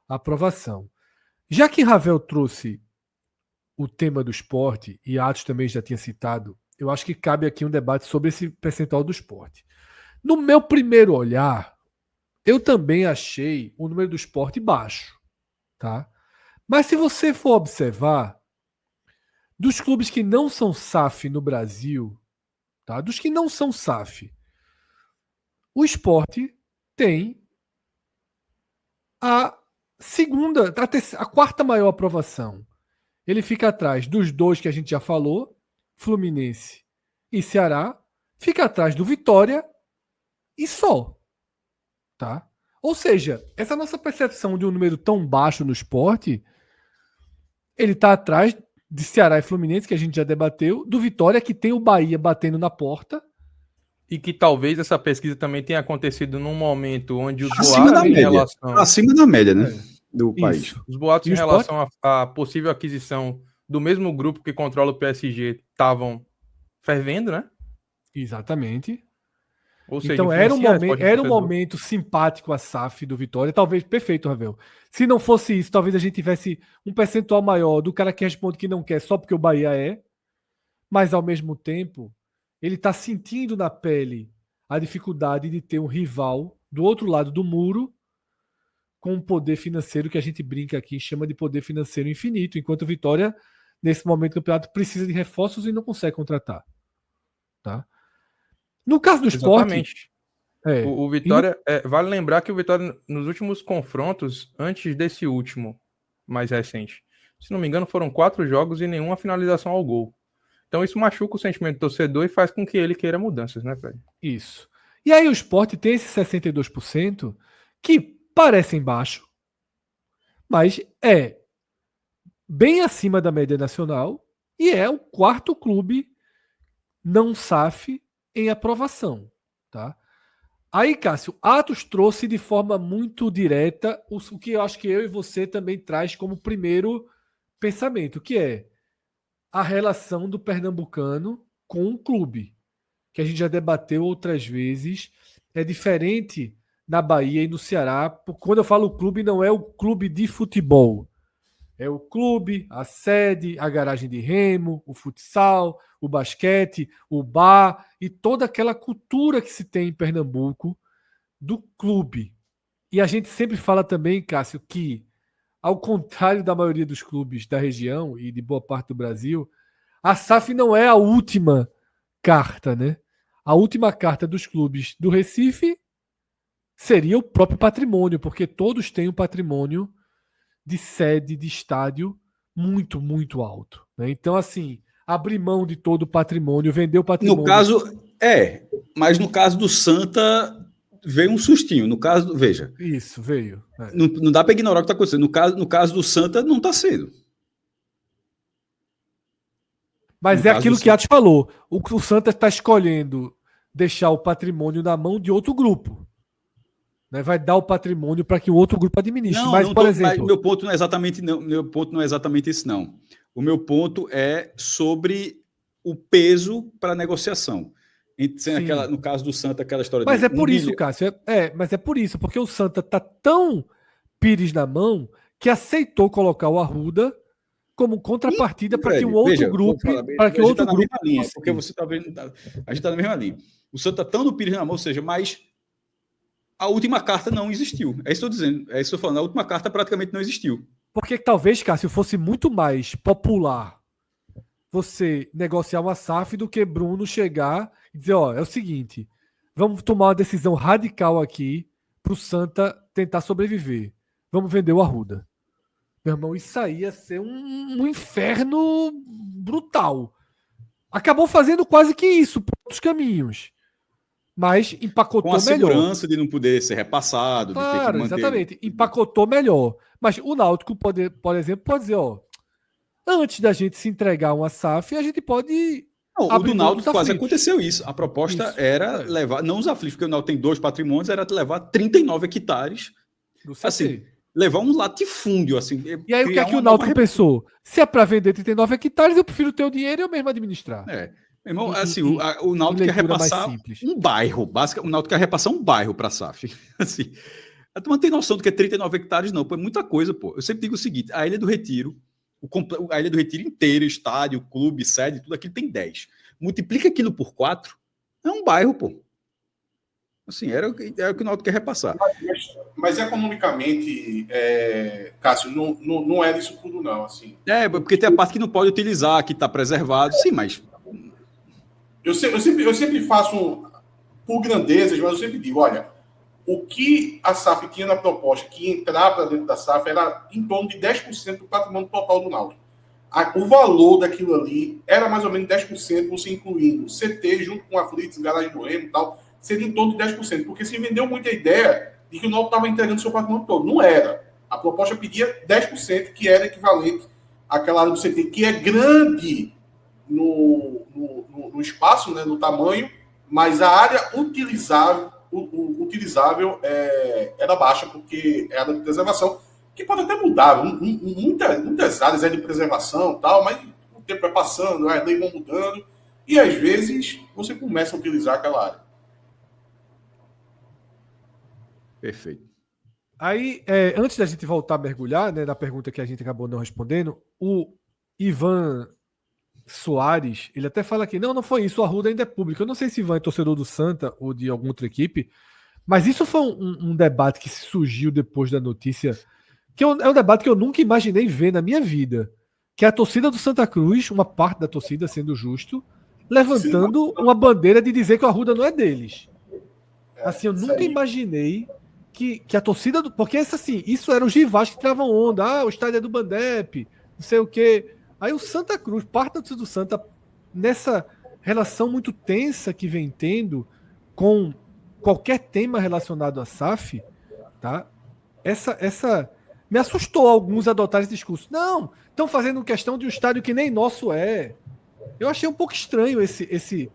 aprovação. Já que Ravel trouxe o tema do esporte, e Atos também já tinha citado, eu acho que cabe aqui um debate sobre esse percentual do esporte. No meu primeiro olhar, eu também achei o número do esporte baixo, tá? Mas se você for observar, dos clubes que não são SAF no Brasil, tá? Dos que não são SAF, o Sport tem a quarta maior aprovação. Ele fica atrás dos dois que a gente já falou, Fluminense e Ceará, fica atrás do Vitória e só. Tá? Ou seja, essa nossa percepção de um número tão baixo no esporte, ele está atrás de Ceará e Fluminense, que a gente já debateu, do Vitória, que tem o Bahia batendo na porta. E que talvez essa pesquisa também tenha acontecido num momento onde os acima boatos da média. relação... Acima da média, né? Do país. Os boatos em relação à possível aquisição do mesmo grupo que controla o PSG estavam fervendo, né? Exatamente. Ou seja, então era um momento simpático a SAF do Vitória, talvez perfeito, Ravel. Se não fosse isso, talvez a gente tivesse um percentual maior do cara que responde que não quer só porque o Bahia é, mas ao mesmo tempo ele está sentindo na pele a dificuldade de ter um rival do outro lado do muro com um poder financeiro que a gente brinca aqui, chama de poder financeiro infinito, enquanto o Vitória, nesse momento do campeonato, precisa de reforços e não consegue contratar. Tá? No caso do esporte... O Vitória... vale lembrar que o Vitória, nos últimos confrontos, antes desse último, mais recente, se não me engano, foram 4 jogos e nenhuma finalização ao gol. Então isso machuca o sentimento do torcedor e faz com que ele queira mudanças, né, Fred? Isso. E aí o esporte tem esse 62% que parecem baixo, mas é bem acima da média nacional e é o quarto clube não SAF em aprovação, tá? Aí, Cássio, Atos trouxe de forma muito direta o que eu acho que eu e você também traz como primeiro pensamento, que é a relação do pernambucano com o clube, que a gente já debateu outras vezes. É diferente na Bahia e no Ceará. Quando eu falo clube, não é o clube de futebol. É o clube, a sede, a garagem de remo, o futsal, o basquete, o bar e toda aquela cultura que se tem em Pernambuco do clube. E a gente sempre fala também, Cássio, que, ao contrário da maioria dos clubes da região e de boa parte do Brasil, a SAF não é a última carta, né? A última carta dos clubes do Recife seria o próprio patrimônio, porque todos têm um patrimônio de sede, de estádio muito, muito alto, né? Então, assim, abrir mão de todo o patrimônio, vender o patrimônio... No caso, mas no caso do Santa, veio um sustinho. No caso, veja... Isso, veio. Não dá para ignorar o que está acontecendo. No caso do Santa, não está sendo. Mas é aquilo que Atos falou. O Santa está escolhendo deixar o patrimônio na mão de outro grupo. Né? Vai dar o patrimônio para que o outro grupo administre. Por exemplo... Mas meu ponto não é exatamente esse, não. O meu ponto é sobre o peso para a negociação. No caso do Santa, aquela história... Mas é por isso, Cássio. Mas é por isso. Porque o Santa está tão pires na mão que aceitou colocar o Arruda como contrapartida para que um outro grupo... Para que outro grupo... Porque você está vendo... A gente está na mesma linha. O Santa está tão no pires na mão, ou seja, mas... A última carta não existiu. É isso que eu estou dizendo. É isso que eu estou falando. A última carta praticamente não existiu. Porque talvez, Cássio, fosse muito mais popular você negociar uma SAF do que Bruno chegar e dizer, é o seguinte, vamos tomar uma decisão radical aqui para o Santa tentar sobreviver. Vamos vender o Arruda. Meu irmão, isso aí ia ser um inferno brutal. Acabou fazendo quase que isso por outros caminhos. Mas empacotou melhor. Com a segurança de não poder ser repassado, claro, de ter que manter... exatamente. Empacotou melhor. Mas o Náutico, por exemplo, pode dizer, antes da gente se entregar uma SAF, a gente pode... Não, o do Náutico quase aconteceu isso. A proposta era levar, não os aflitos, porque o Náutico tem 2 patrimônios, era levar 39 hectares. Assim, levar um latifúndio, assim. E aí o que é que o Náutico pensou? Se é para vender 39 hectares, eu prefiro ter o dinheiro e eu mesmo administrar. Meu irmão, assim, o Náutico quer repassar um bairro. O Náutico quer repassar um bairro para a SAF. Assim, a turma tem noção do que é 39 hectares, não. Pô, é muita coisa, pô. Eu sempre digo o seguinte, a Ilha do Retiro, a Ilha do Retiro inteira, estádio, clube, sede, tudo aquilo tem 10. Multiplica aquilo por 4, é um bairro, pô. Assim, era o que o Náutico quer repassar. Mas economicamente, Cássio, não é disso tudo, não. Assim. Porque tem a parte que não pode utilizar, que está preservado. Sim, mas... Eu sempre faço por grandezas, mas eu sempre digo, olha, o que a SAF tinha na proposta, que ia entrar para dentro da SAF, era em torno de 10% do patrimônio total do Náutico. O valor daquilo ali era mais ou menos 10%, você incluindo CT junto com aflitos, garagem do Remo e tal, seria em torno de 10%, porque se vendeu muita ideia de que o Náutico estava entregando seu patrimônio todo. Não era. A proposta pedia 10%, que era equivalente àquela área do CT, que é grande no espaço, né, no tamanho, mas a área utilizável era baixa, porque é área de preservação, que pode até mudar. Muitas áreas é de preservação, tal, mas o tempo vai passando, as leis vão mudando, e às vezes você começa a utilizar aquela área. Perfeito. Aí, antes da gente voltar a mergulhar, né, na pergunta que a gente acabou não respondendo, o Ivan Soares, ele até fala aqui, não foi isso, o Arruda ainda é público. Eu não sei se Ivan é torcedor do Santa ou de alguma outra equipe, mas isso foi um debate que surgiu depois da notícia, que é um debate que eu nunca imaginei ver na minha vida, que é a torcida do Santa Cruz, uma parte da torcida, sendo justo, levantando uma bandeira de dizer que o Arruda não é deles. Assim, eu nunca imaginei que a torcida... Porque assim, isso eram os rivais que tiravam onda. O estádio é do Bandep, não sei o quê... Aí o Santa Cruz, parte da torcida do Santa, nessa relação muito tensa que vem tendo com qualquer tema relacionado à SAF, tá? Essa me assustou alguns adotarem esse discurso. Não, estão fazendo questão de um estádio que nem nosso é. Eu achei um pouco estranho esse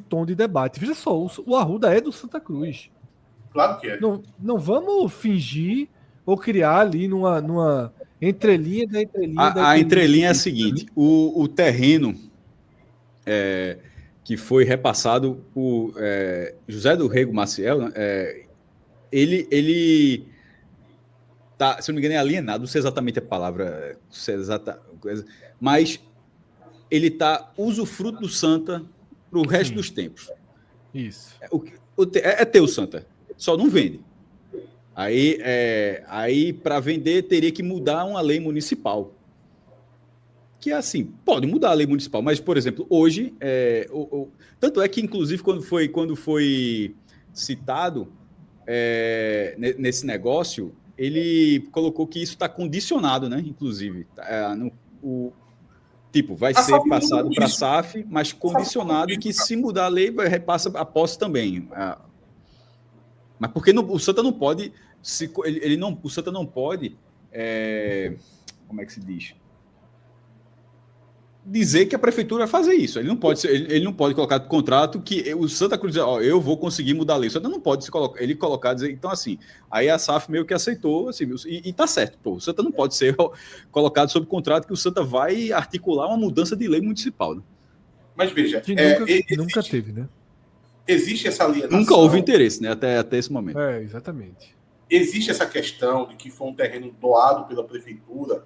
tom de debate. Veja só, o Arruda é do Santa Cruz. Claro que é. Não vamos fingir ou criar ali numa Entrelinha da entrelinha da A entrelinha é a seguinte: o terreno que foi repassado por José do Rego Maciel, né, ele tá, se eu não me engano, é alienado, não sei exatamente a palavra, mas ele tá usufruto do Santa para o resto dos tempos. Isso. É teu, Santa, só não vende. Aí para vender, teria que mudar uma lei municipal. Que é assim, pode mudar a lei municipal, mas, por exemplo, hoje, tanto é que, inclusive, quando foi citado nesse negócio, ele colocou que isso está condicionado, né? Inclusive, tipo, vai ser passado para a SAF, mas condicionado que se mudar a lei, repassa a posse também. Mas porque o Santa não pode, o Santa não pode, como é que se diz? Dizer que a prefeitura vai fazer isso. Ele não pode colocar no contrato que o Santa Cruz diz, eu vou conseguir mudar a lei. O Santa não pode colocar, dizer, então assim, aí a SAF meio que aceitou, assim, e tá certo, pô, o Santa não pode ser colocado sob contrato que o Santa vai articular uma mudança de lei municipal, né? Mas veja, nunca teve, né? Existe essa alienação. Nunca houve interesse, né? Até esse momento. Exatamente. Existe essa questão de que foi um terreno doado pela prefeitura,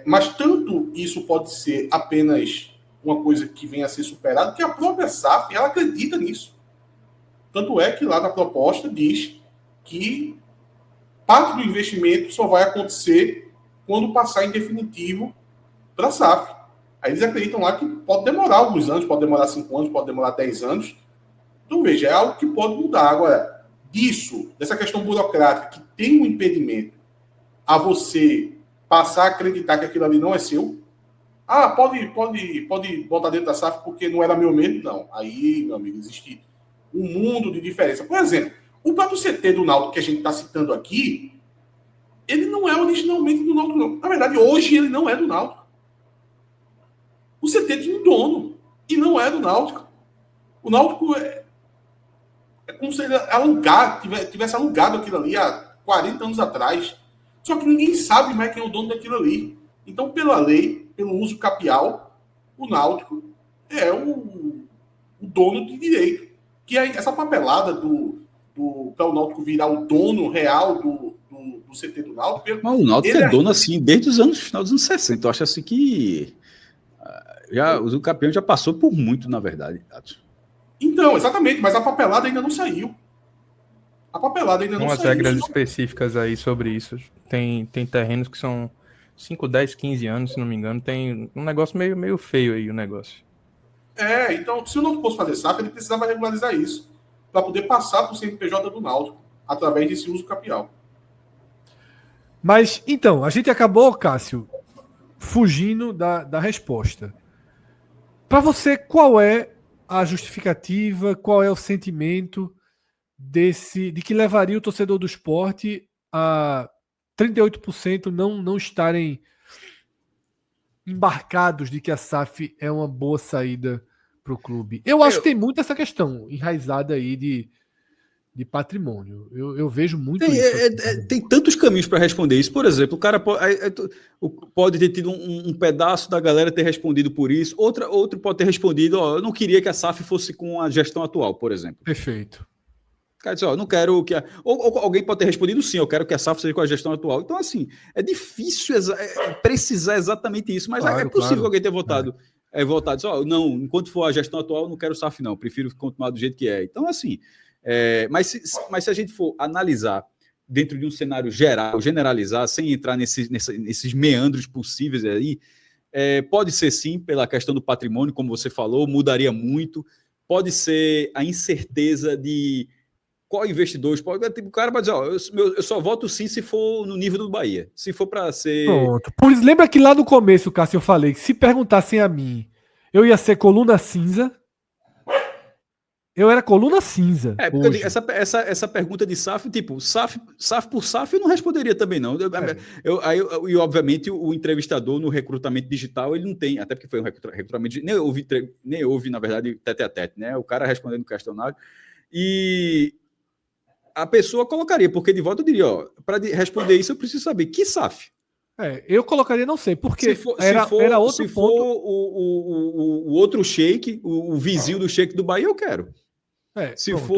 mas tanto isso pode ser apenas uma coisa que venha a ser superada, que a própria SAF, ela acredita nisso. Tanto é que lá na proposta diz que parte do investimento só vai acontecer quando passar em definitivo para a SAF. Aí eles acreditam lá que pode demorar alguns anos, pode demorar 5 anos, pode demorar 10 anos. Então, veja, é algo que pode mudar. Agora, dessa questão burocrática, que tem um impedimento a você passar a acreditar que aquilo ali não é seu. Pode botar dentro da SAF porque não era meu mesmo. Não. Aí, meu amigo, existe um mundo de diferença. Por exemplo, o próprio CT do Náutico que a gente está citando aqui, ele não é originalmente do Náutico, não. Na verdade, hoje ele não é do Náutico. O CT tinha um dono e não é do Náutico. O Náutico é como se ele tivesse alugado aquilo ali há 40 anos atrás. Só que ninguém sabe mais quem é o dono daquilo ali. Então, pela lei, pelo uso capial, o Náutico é o dono de direito. Que é essa papelada para o Náutico virar o dono real do CT do Náutico. Mas o Náutico é dono assim desde os final dos anos 60. Eu acho assim que o campeão já passou por muito, na verdade, Tato. Então, exatamente, mas a papelada ainda não saiu. Umas regras específicas aí sobre isso. Tem terrenos que são 5, 10, 15 anos, se não me engano. Tem um negócio meio feio aí, o negócio. Então, se o Náutico fosse fazer SAF, ele precisava regularizar isso para poder passar para o CNPJ do Náutico através desse uso capial. Mas, então, a gente acabou, Cássio, fugindo da resposta. Para você, qual é a justificativa, qual é o sentimento de que levaria o torcedor do esporte a 38% não estarem embarcados de que a SAF é uma boa saída para o clube? Eu acho que tem muito essa questão enraizada aí de patrimônio. Eu vejo muito isso. Tem tantos caminhos para responder isso. Por exemplo, o cara pode ter tido um pedaço da galera ter respondido por isso. Outro pode ter respondido, eu não queria que a SAF fosse com a gestão atual, por exemplo. Perfeito. O cara diz, não quero que ou alguém pode ter respondido sim, eu quero que a SAF seja com a gestão atual. Então, assim, é difícil precisar exatamente isso, mas é possível alguém ter votado. Diz, não, enquanto for a gestão atual, eu não quero SAF, não. Prefiro continuar do jeito que é. Então, assim... Mas se a gente for analisar dentro de um cenário geral, generalizar, sem entrar nesses meandros possíveis aí, pode ser sim, pela questão do patrimônio, como você falou, mudaria muito. Pode ser a incerteza de qual investidor. O cara vai dizer, eu só voto sim se for no nível do Bahia. Se for para ser... Pronto. Por isso, lembra que lá no começo, Cássio, eu falei que se perguntassem a mim, eu ia ser coluna cinza. Eu era coluna cinza. Porque eu digo, essa pergunta de SAF, tipo, SAF por SAF, eu não responderia também, não. E, obviamente, o entrevistador no recrutamento digital, ele não tem, até porque foi um recrutamento nem houve, na verdade, tete a tete, né? O cara respondendo o questionário. E a pessoa colocaria, porque de volta eu diria, para responder isso, eu preciso saber que SAF. Eu colocaria, não sei, porque era outro se ponto. For o outro Sheik, o vizinho do Sheik do Bahia, eu quero.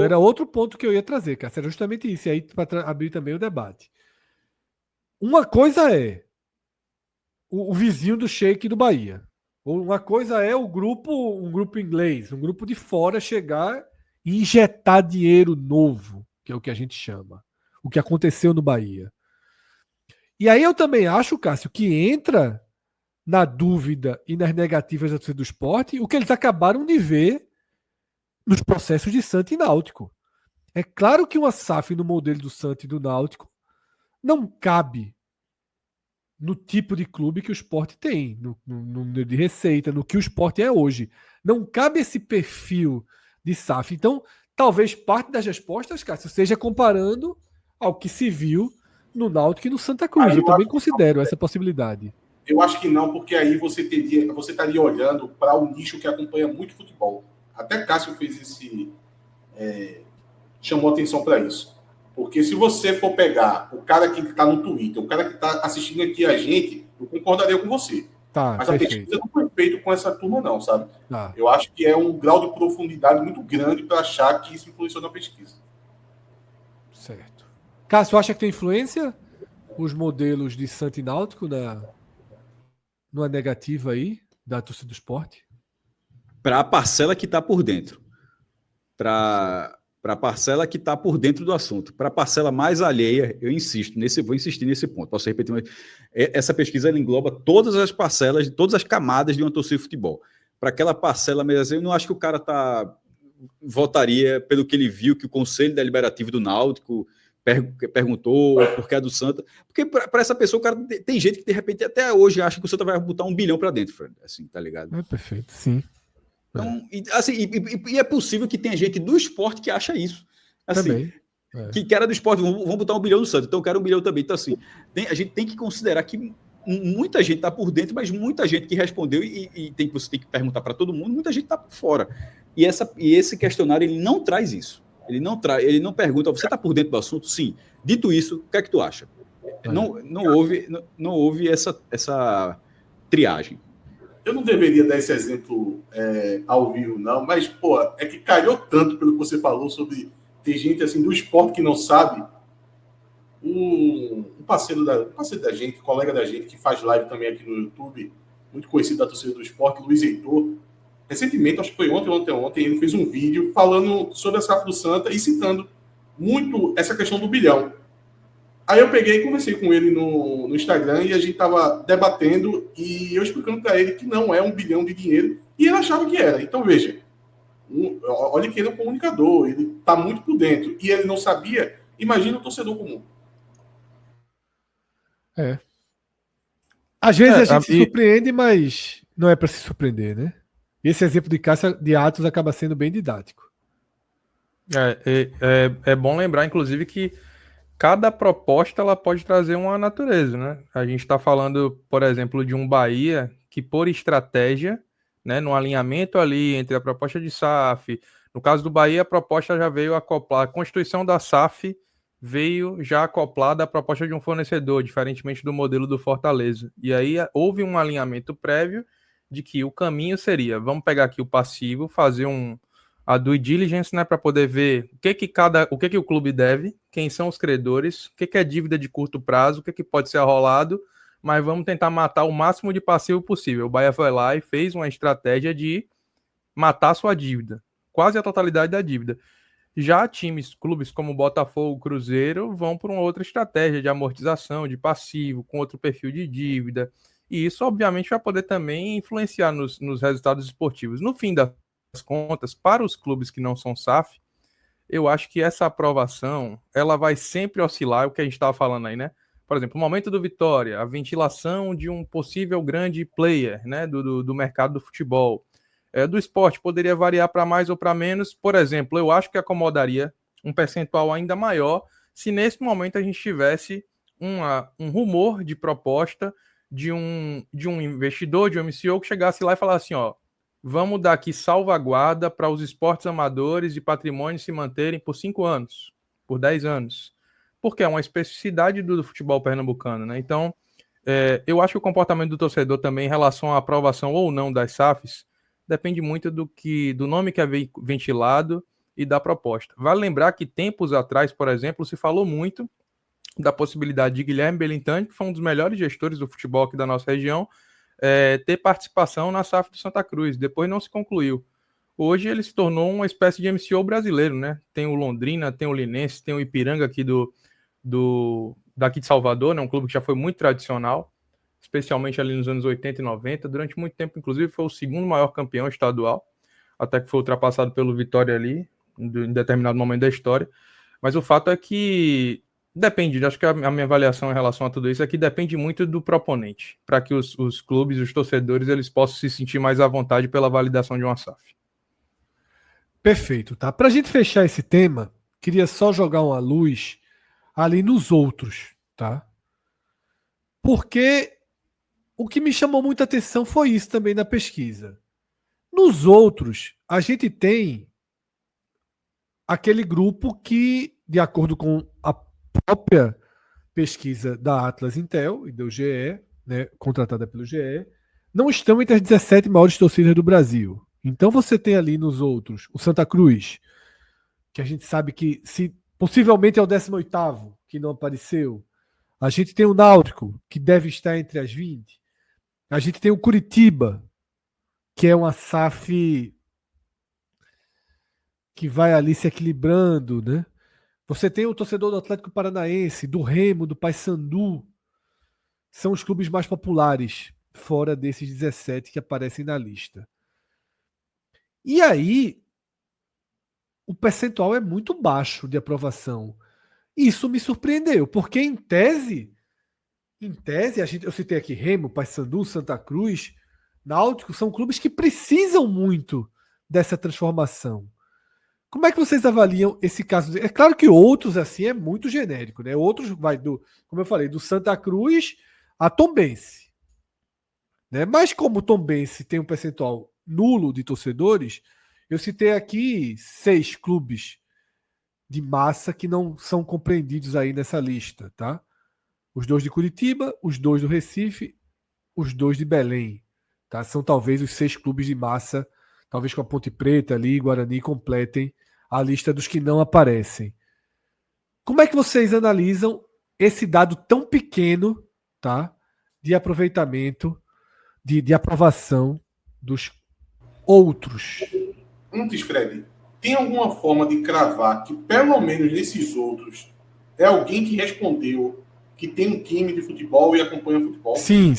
Era outro ponto que eu ia trazer, cara. Era justamente isso. E aí, para abrir também o debate. Uma coisa é o vizinho do Sheik do Bahia. Uma coisa é um grupo inglês, um grupo de fora chegar e injetar dinheiro novo, que é o que a gente chama. O que aconteceu no Bahia. E aí eu também acho, Cássio, que entra na dúvida e nas negativas da torcida do esporte o que eles acabaram de ver nos processos de Santa e Náutico. É claro que uma SAF no modelo do Santa e do Náutico não cabe no tipo de clube que o esporte tem, no de receita, no que o esporte é hoje. Não cabe esse perfil de SAF. Então, talvez parte das respostas, Cássio, seja comparando ao que se viu no Náutico e no Santa Cruz. Eu também considero essa possibilidade. Eu acho que não, porque aí você estaria olhando para o nicho que acompanha muito futebol. Até Cássio fez chamou atenção para isso. Porque se você for pegar o cara que está no Twitter, o cara que está assistindo aqui a gente, eu concordaria com você. Mas perfeito. A pesquisa não foi feita com essa turma, não, sabe? Eu acho que é um grau de profundidade muito grande para achar que isso influenciou na pesquisa. Certo. Cássio, acha que tem influência os modelos de Santa e Náutico numa negativa aí da torcida do esporte? Para a parcela que está por dentro. Para a parcela que está por dentro do assunto. Para a parcela mais alheia, vou insistir nesse ponto. Posso repetir, mas essa pesquisa ela engloba todas as parcelas, todas as camadas de uma torcida de futebol. Para aquela parcela mesmo, eu não acho que o cara votaria pelo que ele viu, que o Conselho Deliberativo do Náutico perguntou por que é do Santa. Porque para essa pessoa, o cara tem gente que de repente até hoje acha que o Santa vai botar 1 bilhão para dentro, Fred, assim, tá ligado? É perfeito, sim. Então, e é possível que tenha gente do esporte que acha isso. Assim, também. Que era do esporte, vamos botar 1 bilhão no Santos, então eu quero 1 bilhão também. Então, assim, a gente tem que considerar que muita gente está por dentro, mas muita gente que respondeu, você tem que perguntar para todo mundo, muita gente está por fora. E esse questionário, ele não traz isso. Ele não pergunta, você está por dentro do assunto? Sim. Dito isso, o que é que tu acha? Não houve essa triagem. Eu não deveria dar esse exemplo ao vivo, não, mas, pô, é que calhou tanto pelo que você falou sobre ter gente assim do esporte que não sabe. Um parceiro da gente, colega da gente, que faz live também aqui no YouTube, muito conhecido da torcida do esporte, Luiz Heitor, recentemente, acho que foi ontem, ele fez um vídeo falando sobre a SAF do Santa e citando muito essa questão do bilhão. Aí eu peguei e conversei com ele no Instagram e a gente tava debatendo e eu explicando para ele que não é 1 bilhão de dinheiro e ele achava que era. Então, veja, olha que ele é um comunicador, ele tá muito por dentro e ele não sabia, imagina o torcedor comum. Às vezes a gente se surpreende, mas não é para se surpreender, né? Esse exemplo de Atos acaba sendo bem didático. É bom lembrar, inclusive, que cada proposta ela pode trazer uma natureza, né? A gente está falando, por exemplo, de um Bahia que, por estratégia, né, no alinhamento ali entre a proposta de SAF, no caso do Bahia, a proposta já veio acoplar, a constituição da SAF veio já acoplada à proposta de um fornecedor, diferentemente do modelo do Fortaleza. E aí houve um alinhamento prévio de que o caminho seria, vamos pegar aqui o passivo, fazer a due diligence, né, para poder ver o que o clube deve, quem são os credores, o que é dívida de curto prazo, o que pode ser arrolado, mas vamos tentar matar o máximo de passivo possível. O Bahia foi lá e fez uma estratégia de matar sua dívida, quase a totalidade da dívida. Já clubes como Botafogo, Cruzeiro, vão por uma outra estratégia de amortização, de passivo, com outro perfil de dívida, e isso obviamente vai poder também influenciar nos resultados esportivos. No fim das contas, para os clubes que não são SAF, eu acho que essa aprovação ela vai sempre oscilar, é o que a gente estava falando aí, né? Por exemplo, o momento do Vitória, a ventilação de um possível grande player, né, do mercado do futebol. Do esporte poderia variar para mais ou para menos. Por exemplo, eu acho que acomodaria um percentual ainda maior se nesse momento a gente tivesse um rumor de proposta de um investidor, de um MCO, que chegasse lá e falasse assim, ó, vamos dar aqui salvaguarda para os esportes amadores e patrimônio se manterem por 5 anos, por 10 anos. Porque é uma especificidade do futebol pernambucano, né? Então, eu acho que o comportamento do torcedor também em relação à aprovação ou não das SAFs depende muito do nome que é ventilado e da proposta. Vale lembrar que tempos atrás, por exemplo, se falou muito da possibilidade de Guilherme Belintani, que foi um dos melhores gestores do futebol aqui da nossa região, ter participação na SAF do Santa Cruz. Depois não se concluiu. Hoje ele se tornou uma espécie de MCO brasileiro, né? Tem o Londrina, tem o Linense, tem o Ipiranga aqui daqui de Salvador, né? Um clube que já foi muito tradicional, especialmente ali nos anos 80 e 90. Durante muito tempo, inclusive, foi o segundo maior campeão estadual, até que foi ultrapassado pelo Vitória ali, em determinado momento da história. Mas o fato é que depende, acho que a minha avaliação em relação a tudo isso é que depende muito do proponente, para que os clubes, os torcedores, eles possam se sentir mais à vontade pela validação de uma SAF. Perfeito, tá? Para a gente fechar esse tema, queria só jogar uma luz ali nos outros, tá? Porque o que me chamou muita atenção foi isso também na pesquisa. Nos outros, a gente tem aquele grupo que, de acordo com a própria pesquisa da Atlas Intel e do GE, né, contratada pelo GE, não estão entre as 17 maiores torcidas do Brasil. Então você tem ali nos outros o Santa Cruz, que a gente sabe que possivelmente é o 18º, que não apareceu. A gente tem o Náutico, que deve estar entre as 20. A gente tem o Curitiba, que é uma SAF que vai ali se equilibrando, né? Você tem o torcedor do Atlético Paranaense, do Remo, do Paysandu. São os clubes mais populares, fora desses 17 que aparecem na lista. E aí, o percentual é muito baixo de aprovação. Isso me surpreendeu, porque em tese, eu citei aqui Remo, Paysandu, Santa Cruz, Náutico, são clubes que precisam muito dessa transformação. Como é que vocês avaliam esse caso? É claro que outros, assim, é muito genérico, né? Outros vai como eu falei, do Santa Cruz a Tombense. Né? Mas como o Tombense tem um percentual nulo de torcedores, eu citei aqui 6 clubes de massa que não são compreendidos aí nessa lista, tá? Os 2 de Curitiba, os 2 do Recife, os 2 de Belém, tá? São talvez os 6 clubes de massa, talvez com a Ponte Preta ali, Guarani, completem a lista dos que não aparecem. Como é que vocês analisam esse dado tão pequeno, tá? De aproveitamento, de aprovação dos outros? Antes, Fred, tem alguma forma de cravar que, pelo menos nesses outros, é alguém que respondeu que tem um time de futebol e acompanha futebol? Sim.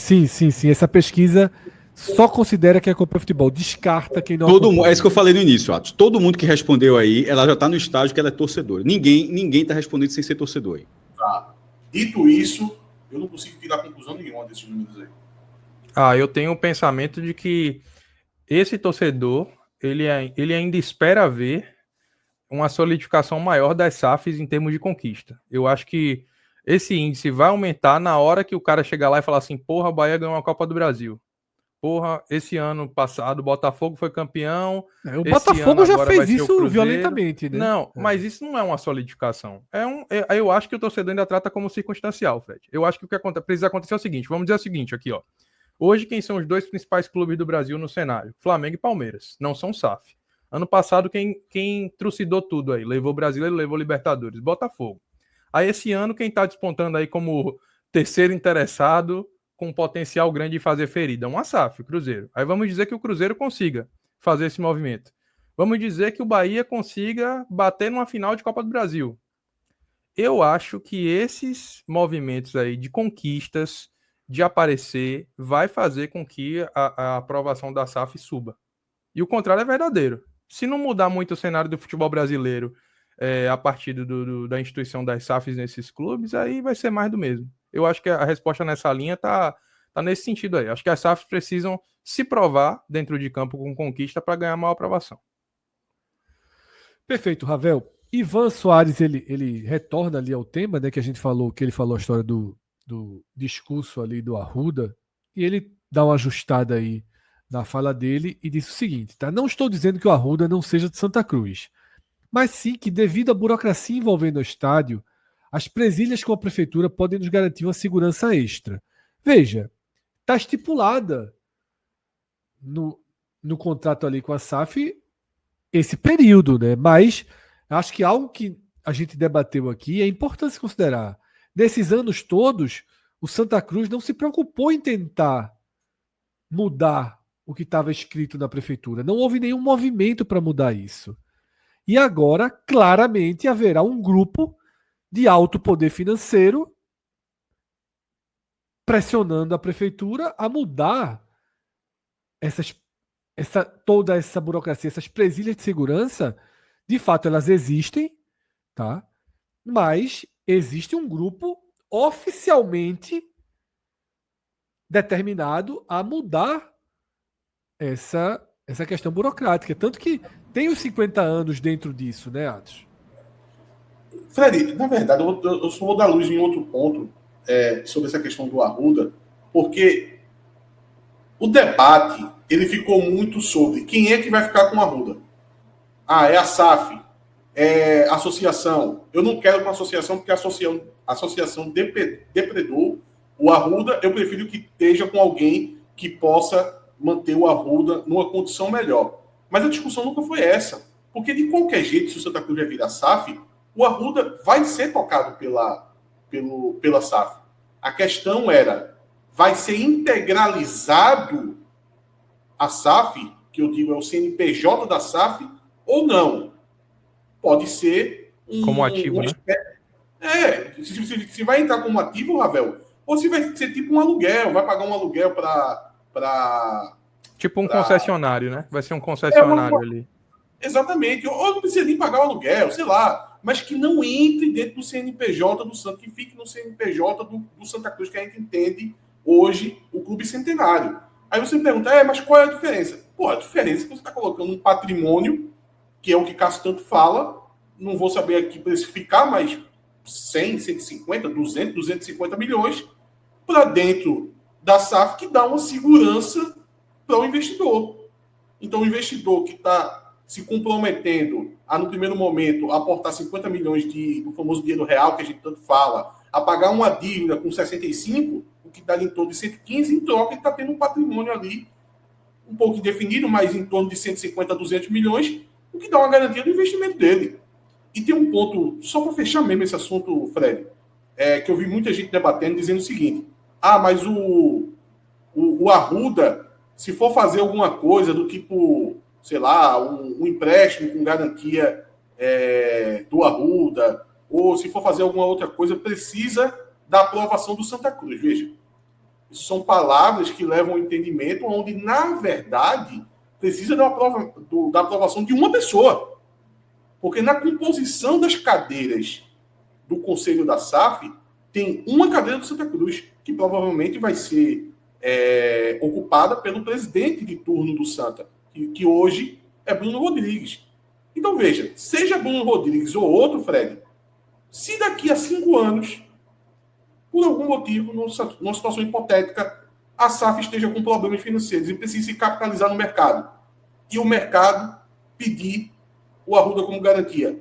Essa pesquisa só considera que acompanha futebol. Descarta quem não acompanha. É isso que eu falei no início, Atos. Todo mundo que respondeu aí, ela já está no estágio que ela é torcedora. Ninguém está respondendo sem ser torcedor aí. Tá. Dito isso, eu não consigo tirar conclusão nenhuma desses números aí. Eu tenho o pensamento de que esse torcedor, ele ainda espera ver uma solidificação maior das SAFs em termos de conquista. Eu acho que esse índice vai aumentar na hora que o cara chegar lá e falar assim, porra, o Bahia ganhou uma Copa do Brasil. Porra, esse ano passado o Botafogo foi campeão. O Botafogo já fez isso violentamente, né? Não, mas isso não é uma solidificação. Eu acho que o torcedor ainda trata como circunstancial, Fred. Eu acho que o que precisa acontecer é o seguinte, vamos dizer o seguinte aqui, ó. Hoje, quem são os 2 principais clubes do Brasil no cenário? Flamengo e Palmeiras. Não são SAF. Ano passado, quem trucidou tudo aí? Levou o Brasileiro, levou Libertadores. Botafogo. Aí, esse ano, quem tá despontando aí como terceiro interessado com potencial grande de fazer ferida? Uma SAF, o Cruzeiro. Aí vamos dizer que o Cruzeiro consiga fazer esse movimento. Vamos dizer que o Bahia consiga bater numa final de Copa do Brasil. Eu acho que esses movimentos aí de conquistas, de aparecer, vai fazer com que a aprovação da SAF suba. E o contrário é verdadeiro. Se não mudar muito o cenário do futebol brasileiro a partir da instituição das SAFs nesses clubes, aí vai ser mais do mesmo. Eu acho que a resposta nessa linha tá nesse sentido aí. Acho que as SAFs precisam se provar dentro de campo com conquista para ganhar maior aprovação. Perfeito, Ravel. Ivan Soares, ele retorna ali ao tema, né, que a gente falou, que ele falou a história do discurso ali do Arruda, e ele dá uma ajustada aí na fala dele e diz o seguinte, tá? Não estou dizendo que o Arruda não seja de Santa Cruz, mas sim que devido à burocracia envolvendo o estádio, as presilhas com a prefeitura podem nos garantir uma segurança extra. Veja, está estipulada no contrato ali com a SAF esse período, né? Mas acho que algo que a gente debateu aqui é importante se considerar. Nesses anos todos, o Santa Cruz não se preocupou em tentar mudar o que estava escrito na prefeitura. Não houve nenhum movimento para mudar isso. E agora, claramente, haverá um grupo de alto poder financeiro pressionando a prefeitura a mudar toda essa burocracia, essas presilhas de segurança. De fato, elas existem, tá? Mas existe um grupo oficialmente determinado a mudar essa questão burocrática. Tanto que tem os 50 anos dentro disso, né, Atos? Fred, na verdade, eu só vou dar luz em outro ponto sobre essa questão do Arruda, porque o debate ele ficou muito sobre quem é que vai ficar com o Arruda. Ah, é a SAF, é a associação. Eu não quero com a associação, porque a associação depredou o Arruda. Eu prefiro que esteja com alguém que possa manter o Arruda numa condição melhor. Mas a discussão nunca foi essa. Porque, de qualquer jeito, se o Santa Cruz vai virar SAF, o Arruda vai ser tocado pela SAF. A questão era, vai ser integralizado a SAF, que eu digo é o CNPJ da SAF, ou não? Pode ser como ativo, né? Se vai entrar como ativo, Ravel, ou se vai ser tipo um aluguel, vai pagar um aluguel para Tipo um concessionário, né? Vai ser um concessionário ali. Exatamente. Ou não precisa nem pagar o aluguel, sei lá. Mas que não entre dentro do CNPJ do Santa, que fique no CNPJ do Santa Cruz, que a gente entende hoje o Clube Centenário. Aí você pergunta, mas qual é a diferença? Pô, a diferença é que você está colocando um patrimônio, que é o que Cássio tanto fala, não vou saber aqui precificar, mas 100, 150, 200, 250 milhões para dentro da SAF, que dá uma segurança para o investidor. Então, o investidor que está se comprometendo a, no primeiro momento, aportar 50 milhões do famoso dinheiro real, que a gente tanto fala, a pagar uma dívida com 65, o que dá em torno de 115, em troca, ele está tendo um patrimônio ali um pouco indefinido, mas em torno de 150 a 200 milhões, o que dá uma garantia do investimento dele. E tem um ponto, só para fechar mesmo esse assunto, Fred, que eu vi muita gente debatendo, dizendo o seguinte, mas o Arruda, se for fazer alguma coisa do tipo, sei lá, um empréstimo com garantia do Arruda, ou se for fazer alguma outra coisa, precisa da aprovação do Santa Cruz. Veja, isso são palavras que levam ao entendimento onde, na verdade, precisa da aprovação de uma pessoa. Porque na composição das cadeiras do Conselho da SAF, tem uma cadeira do Santa Cruz, que provavelmente vai ser ocupada pelo presidente de turno do Santa, que hoje é Bruno Rodrigues. Então, veja, seja Bruno Rodrigues ou outro, Fred, se daqui a 5 anos, por algum motivo, numa situação hipotética, a SAF esteja com problemas financeiros e precise se capitalizar no mercado, e o mercado pedir o Arruda como garantia,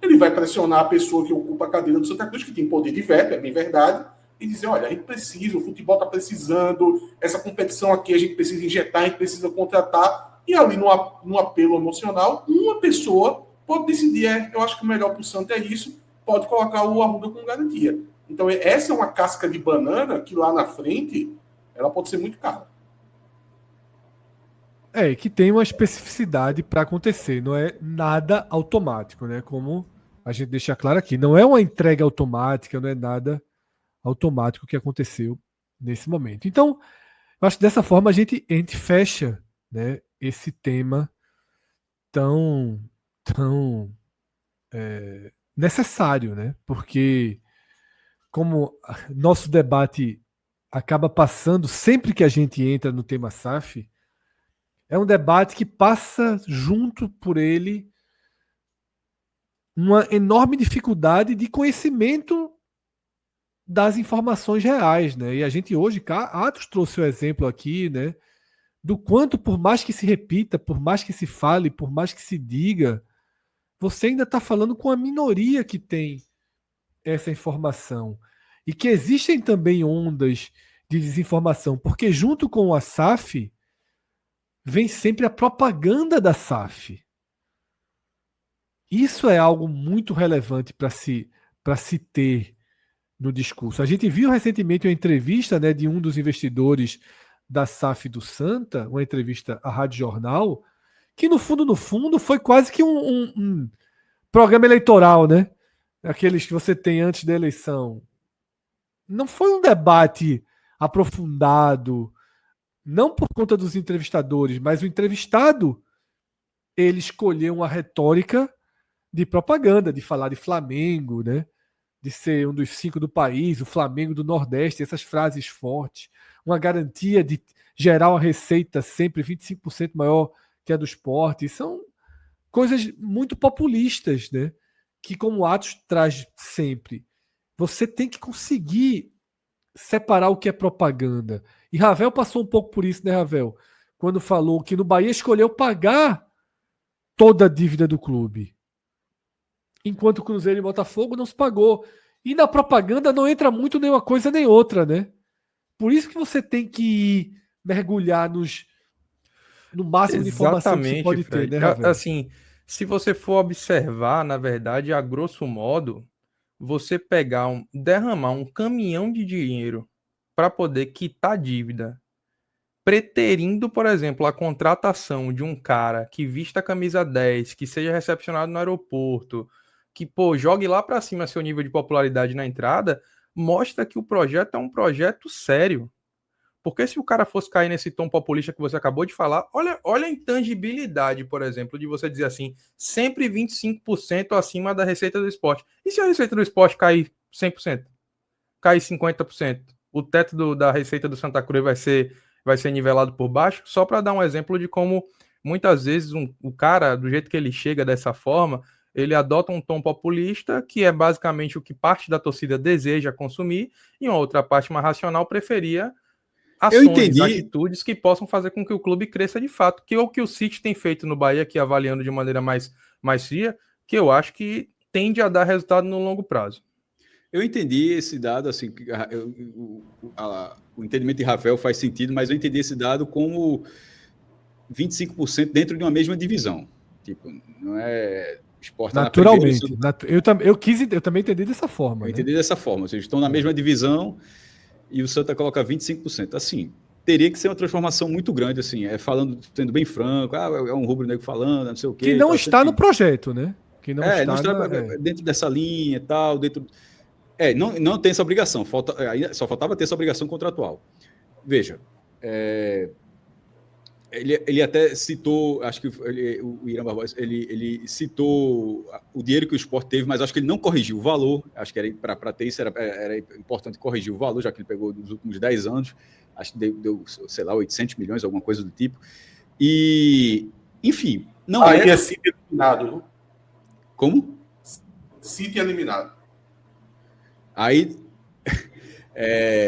ele vai pressionar a pessoa que ocupa a cadeira do Santa Cruz, que tem poder de veto, é bem verdade, e dizer, olha, a gente precisa, o futebol está precisando, essa competição aqui a gente precisa injetar, a gente precisa contratar, e ali no apelo emocional, uma pessoa pode decidir, eu acho que o melhor para o Santa é isso, pode colocar o Arruda como garantia. Então, essa é uma casca de banana que lá na frente, ela pode ser muito cara. Que tem uma especificidade para acontecer, não é nada automático, né? Como a gente deixa claro aqui, não é uma entrega automática, não é nada automático que aconteceu nesse momento. Então, eu acho que dessa forma a gente fecha, né, esse tema tão necessário, né? Porque como nosso debate acaba passando sempre que a gente entra no tema SAF, é um debate que passa junto por ele uma enorme dificuldade de conhecimento das informações reais, né? E a gente hoje, Atos trouxe o exemplo aqui, né? Do quanto, por mais que se repita, por mais que se fale, por mais que se diga, você ainda está falando com a minoria que tem essa informação. E que existem também ondas de desinformação, porque junto com a SAF vem sempre a propaganda da SAF. Isso é algo muito relevante para se ter no discurso. A gente viu recentemente uma entrevista, né, de um dos investidores da SAF do Santa, uma entrevista à Rádio Jornal, que no fundo foi quase que um programa eleitoral, né? Aqueles que você tem antes da eleição. Não foi um debate aprofundado, não por conta dos entrevistadores, mas o entrevistado, ele escolheu uma retórica de propaganda, de falar de Flamengo, né? De ser um dos 5 do país, o Flamengo do Nordeste, essas frases fortes, uma garantia de gerar uma receita sempre 25% maior que a do esporte. São coisas muito populistas, né? Que, como o Atos traz sempre, você tem que conseguir separar o que é propaganda. E Ravel passou um pouco por isso, né, Ravel? Quando falou que no Bahia escolheu pagar toda a dívida do clube, enquanto o Cruzeiro e Botafogo não se pagou. E na propaganda não entra muito nem uma coisa nem outra, né? Por isso que você tem que mergulhar no máximo de informação que você pode Fred. ter, né, Ravel? Assim, se você for observar, na verdade, a grosso modo, você derramar um caminhão de dinheiro para poder quitar dívida, preterindo, por exemplo, a contratação de um cara que vista a camisa 10, que seja recepcionado no aeroporto, que, jogue lá para cima seu nível de popularidade na entrada, mostra que o projeto é um projeto sério. Porque se o cara fosse cair nesse tom populista que você acabou de falar, olha a intangibilidade, por exemplo, de você dizer assim, sempre 25% acima da receita do esporte. E se a receita do esporte cair 100%? Cair 50%? O teto da receita do Santa Cruz vai ser nivelado por baixo? Só para dar um exemplo de como, muitas vezes, o cara, do jeito que ele chega dessa forma, ele adota um tom populista, que é basicamente o que parte da torcida deseja consumir, e uma outra parte mais racional preferia ações, atitudes que possam fazer com que o clube cresça de fato, que é o que o City tem feito no Bahia, aqui avaliando de maneira mais fria, que eu acho que tende a dar resultado no longo prazo. Eu entendi esse dado, assim, o entendimento de Rafael faz sentido, mas eu entendi esse dado como 25% dentro de uma mesma divisão. Tipo, não é esporte naturalmente. Eu também entendi dessa forma. Eu entendi dessa forma, ou seja, estão na mesma divisão e o Santa coloca 25%. Assim, teria que ser uma transformação muito grande, assim, sendo bem franco, é um rubro-negro falando, não sei o quê. Que não está no projeto, né? Que não está dentro dessa linha e tal, não tem essa obrigação, só faltava ter essa obrigação contratual. Veja, ele até citou, acho que o Irã Barbosa, ele citou o dinheiro que o Sport teve, mas acho que ele não corrigiu o valor. Acho que para ter isso era importante corrigir o valor, já que ele pegou nos últimos 10 anos. Acho que deu, sei lá, 800 milhões, alguma coisa do tipo. E, enfim, não aí é City eliminado, viu? Como? City eliminado. Aí,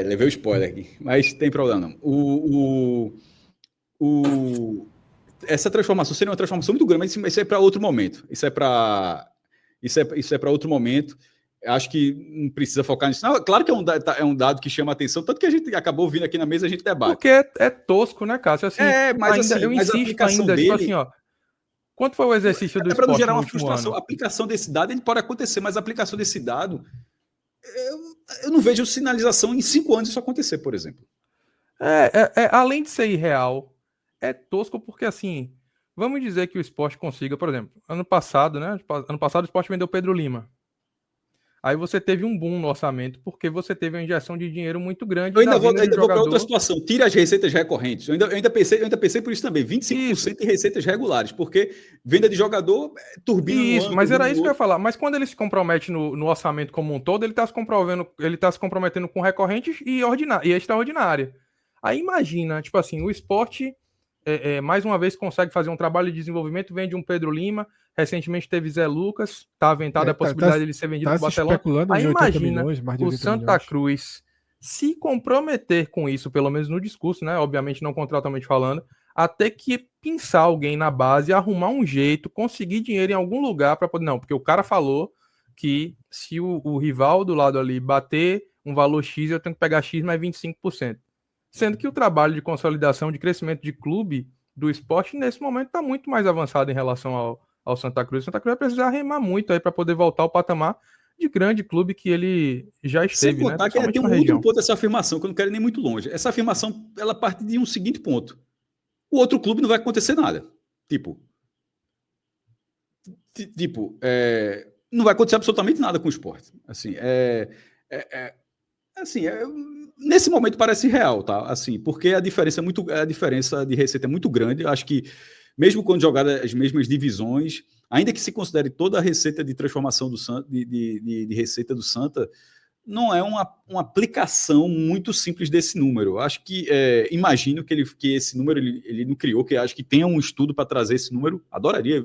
levei o spoiler aqui, mas tem problema não. Essa transformação seria uma transformação muito grande, mas isso é para outro momento. Isso é para outro momento. Acho que não precisa focar nisso. Não, claro que é um dado que chama a atenção, tanto que a gente acabou vindo aqui na mesa, a gente debate. Porque é tosco, né, Cássio? Assim, eu insisto ainda, dele, tipo assim, ó. Quanto foi o exercício do esporte para não gerar uma frustração? ano? A aplicação desse dado ele pode acontecer, mas a aplicação desse dado, eu não vejo sinalização em 5 anos isso acontecer, por exemplo. Além de ser irreal, é tosco porque, assim, vamos dizer que o esporte consiga, por exemplo, ano passado o esporte vendeu Pedro Lima. Aí você teve um boom no orçamento porque você teve uma injeção de dinheiro muito grande. Eu ainda vou para outra situação. Tira as receitas recorrentes. Eu ainda pensei por isso também. 25% de receitas regulares, porque venda de jogador turbina. Isso, mas era isso que eu ia falar. Mas quando ele se compromete no orçamento como um todo, ele está se comprometendo com recorrentes e extraordinária. Aí imagina, tipo assim, o esporte mais uma vez consegue fazer um trabalho de desenvolvimento, vende um Pedro Lima, recentemente teve Zé Lucas, está aventada a possibilidade de ele ser vendido para o Barcelona. Aí imagina o Santa Cruz se comprometer com isso, pelo menos no discurso, né? Obviamente não contratualmente falando, a ter que pensar alguém na base, arrumar um jeito, conseguir dinheiro em algum lugar para poder... Não, porque o cara falou que se o rival do lado ali bater um valor X, eu tenho que pegar X mais 25%. sendo que o trabalho de consolidação, de crescimento de clube do esporte, nesse momento, está muito mais avançado em relação ao Santa Cruz. O Santa Cruz vai precisar remar muito aí para poder voltar ao patamar de grande clube que ele já esteve. Sem contar, né? Que tem um outro ponto dessa afirmação, que eu não quero ir nem muito longe. Essa afirmação, ela parte de um seguinte ponto. O outro clube não vai acontecer nada. Não vai acontecer absolutamente nada com o esporte. Assim, nesse momento parece real, tá? Assim, porque a diferença de receita é muito grande. Eu acho que mesmo quando jogadas as mesmas divisões, ainda que se considere toda a receita de transformação do Santa, de receita do Santa, não é uma aplicação muito simples desse número. Eu acho que, imagino que esse número ele não criou, que acho que tenha um estudo para trazer esse número. Adoraria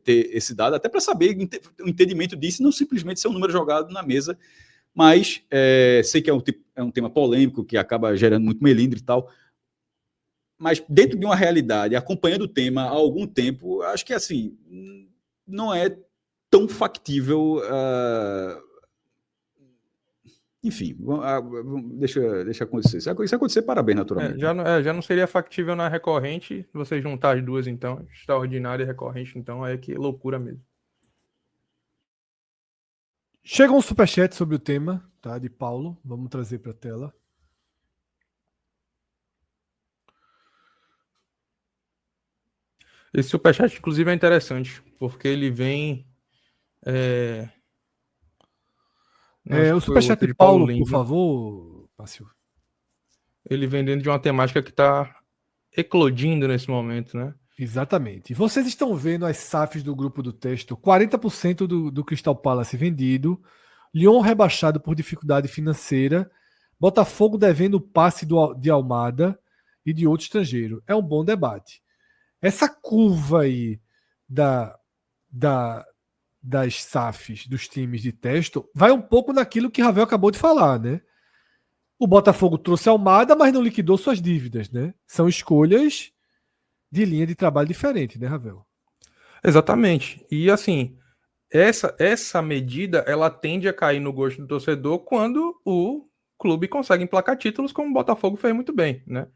ter esse dado, até para saber o entendimento disso, não simplesmente ser um número jogado na mesa, mas sei que é um tema polêmico, que acaba gerando muito melindre e tal, mas dentro de uma realidade, acompanhando o tema há algum tempo, acho que assim, não é tão factível. Enfim, deixa acontecer. Se acontecer, parabéns, naturalmente. Já não seria factível na recorrente, você juntar as duas, então, extraordinária e recorrente, então, que loucura mesmo. Chega um superchat sobre o tema, tá, de Paulo, vamos trazer para a tela. Esse superchat, inclusive, é interessante, porque ele vem... o superchat de Paulo, por favor, Pássio. Ele vem dentro de uma temática que está eclodindo nesse momento, né? Exatamente. Vocês estão vendo as SAFs do grupo do texto, 40% do Crystal Palace vendido, Lyon rebaixado por dificuldade financeira, Botafogo devendo o passe de Almada e de outro estrangeiro. É um bom debate. Essa curva aí das SAFs dos times de texto vai um pouco naquilo que Ravel acabou de falar, né? O Botafogo trouxe Almada, mas não liquidou suas dívidas, né? São escolhas de linha de trabalho diferente, né, Ravel? Exatamente. E assim, essa medida, ela tende a cair no gosto do torcedor quando o clube consegue emplacar títulos, como o Botafogo fez muito bem, né?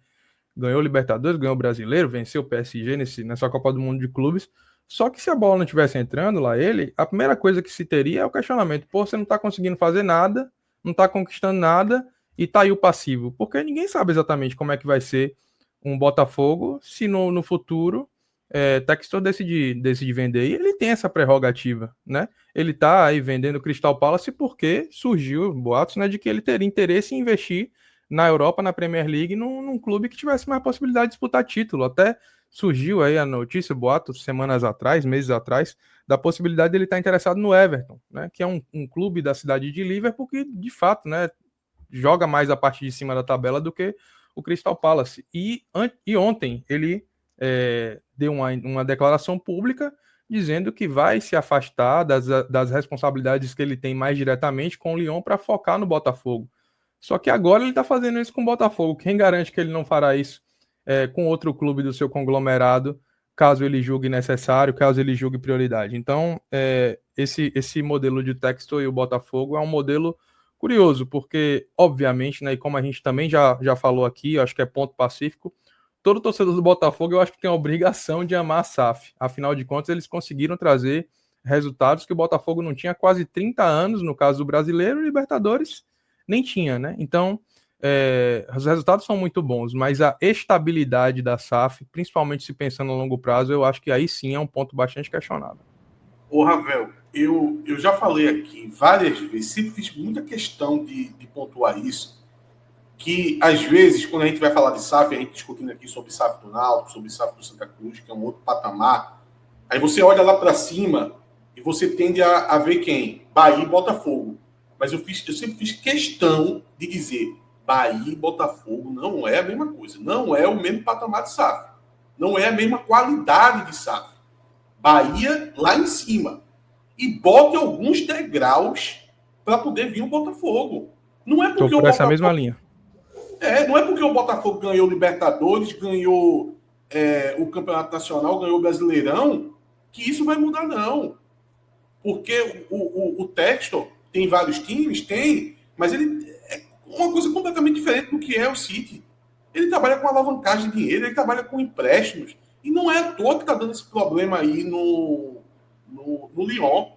Ganhou o Libertadores, ganhou o Brasileiro, venceu o PSG nessa Copa do Mundo de Clubes. Só que se a bola não estivesse entrando lá, a primeira coisa que se teria é o questionamento. Pô, você não tá conseguindo fazer nada, não tá conquistando nada e tá aí o passivo. Porque ninguém sabe exatamente como é que vai ser um Botafogo se no futuro Textor decide vender. E ele tem essa prerrogativa, né? Ele tá aí vendendo o Crystal Palace porque surgiu boatos, né, de que ele teria interesse em investir na Europa, na Premier League, num clube que tivesse mais possibilidade de disputar título. Até surgiu aí a notícia, boato, meses atrás, da possibilidade de ele estar interessado no Everton, né, que é um clube da cidade de Liverpool que, de fato, né, joga mais a parte de cima da tabela do que o Crystal Palace. E ontem ele deu uma declaração pública dizendo que vai se afastar das responsabilidades que ele tem mais diretamente com o Lyon para focar no Botafogo. Só que agora ele está fazendo isso com o Botafogo. Quem garante que ele não fará isso com outro clube do seu conglomerado, caso ele julgue necessário, caso ele julgue prioridade? Então, esse modelo de Textor e o Botafogo é um modelo curioso, porque, obviamente, né, e como a gente também já falou aqui, acho que é ponto pacífico, todo torcedor do Botafogo eu acho que tem a obrigação de amar a SAF. Afinal de contas, eles conseguiram trazer resultados que o Botafogo não tinha há quase 30 anos, no caso do Brasileiro, e Libertadores nem tinha, né? Então, os resultados são muito bons, mas a estabilidade da SAF, principalmente se pensando a longo prazo, eu acho que aí sim é um ponto bastante questionável. Ô, Ravel, eu já falei aqui várias vezes, sempre fiz muita questão de pontuar isso, que às vezes, quando a gente vai falar de SAF, a gente discutindo aqui sobre SAF do Náutico, sobre SAF do Santa Cruz, que é um outro patamar, aí você olha lá para cima e você tende a ver quem? Bahia e Botafogo. Mas eu sempre fiz questão de dizer, Bahia e Botafogo não é a mesma coisa, não é o mesmo patamar de SAF, não é a mesma qualidade de SAF. Bahia lá em cima. E bote alguns degraus para poder vir o Botafogo. Não é porque Tô por essa mesma linha. Não é porque o Botafogo ganhou o Libertadores, ganhou o Campeonato Nacional, ganhou o Brasileirão, que isso vai mudar, não. Porque o Textor tem vários times, mas ele uma coisa completamente diferente do que é o City. Ele trabalha com alavancagem de dinheiro, ele trabalha com empréstimos. E não é à toa que está dando esse problema aí no Lyon.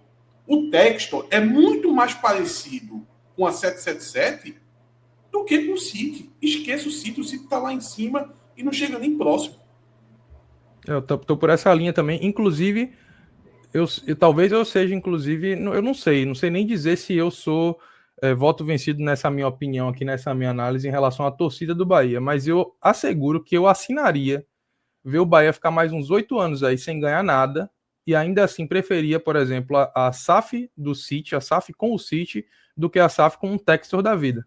O Textor é muito mais parecido com a 777 do que com o City. Esqueça o City está lá em cima e não chega nem próximo. Eu tô por essa linha também. Inclusive, talvez eu seja, inclusive, eu não sei nem dizer se eu sou voto vencido nessa minha opinião aqui, nessa minha análise em relação à torcida do Bahia, mas eu asseguro que eu assinaria ver o Bahia ficar mais uns 8 anos aí sem ganhar nada e ainda assim preferia, por exemplo, a SAF do City, a SAF com o City, do que a SAF com um Textor da vida.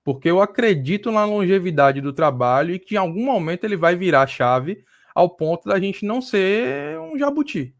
Porque eu acredito na longevidade do trabalho e que em algum momento ele vai virar a chave ao ponto da gente não ser um jabuti.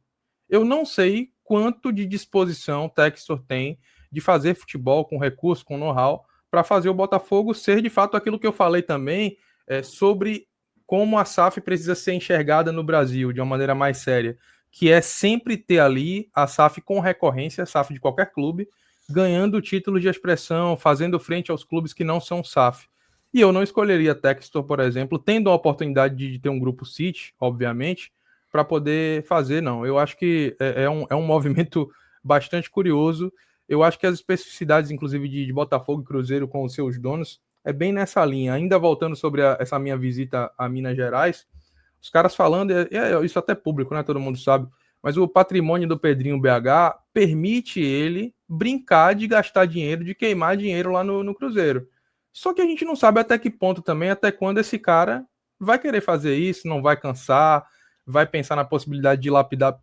Eu não sei quanto de disposição o Textor tem de fazer futebol com recurso, com know-how, para fazer o Botafogo ser de fato aquilo que eu falei também sobre como a SAF precisa ser enxergada no Brasil de uma maneira mais séria, que é sempre ter ali a SAF com recorrência, a SAF de qualquer clube, ganhando títulos de expressão, fazendo frente aos clubes que não são SAF. E eu não escolheria Textor, por exemplo, tendo a oportunidade de ter um grupo City, obviamente, para poder fazer, não. Eu acho que é um movimento bastante curioso. Eu acho que as especificidades, inclusive, de Botafogo e Cruzeiro com os seus donos, é bem nessa linha. Ainda voltando sobre essa minha visita a Minas Gerais, os caras falando, isso até público, né? Todo mundo sabe, mas o patrimônio do Pedrinho BH permite ele brincar de gastar dinheiro, de queimar dinheiro lá no Cruzeiro. Só que a gente não sabe até que ponto também, até quando esse cara vai querer fazer isso, não vai cansar, vai pensar na possibilidade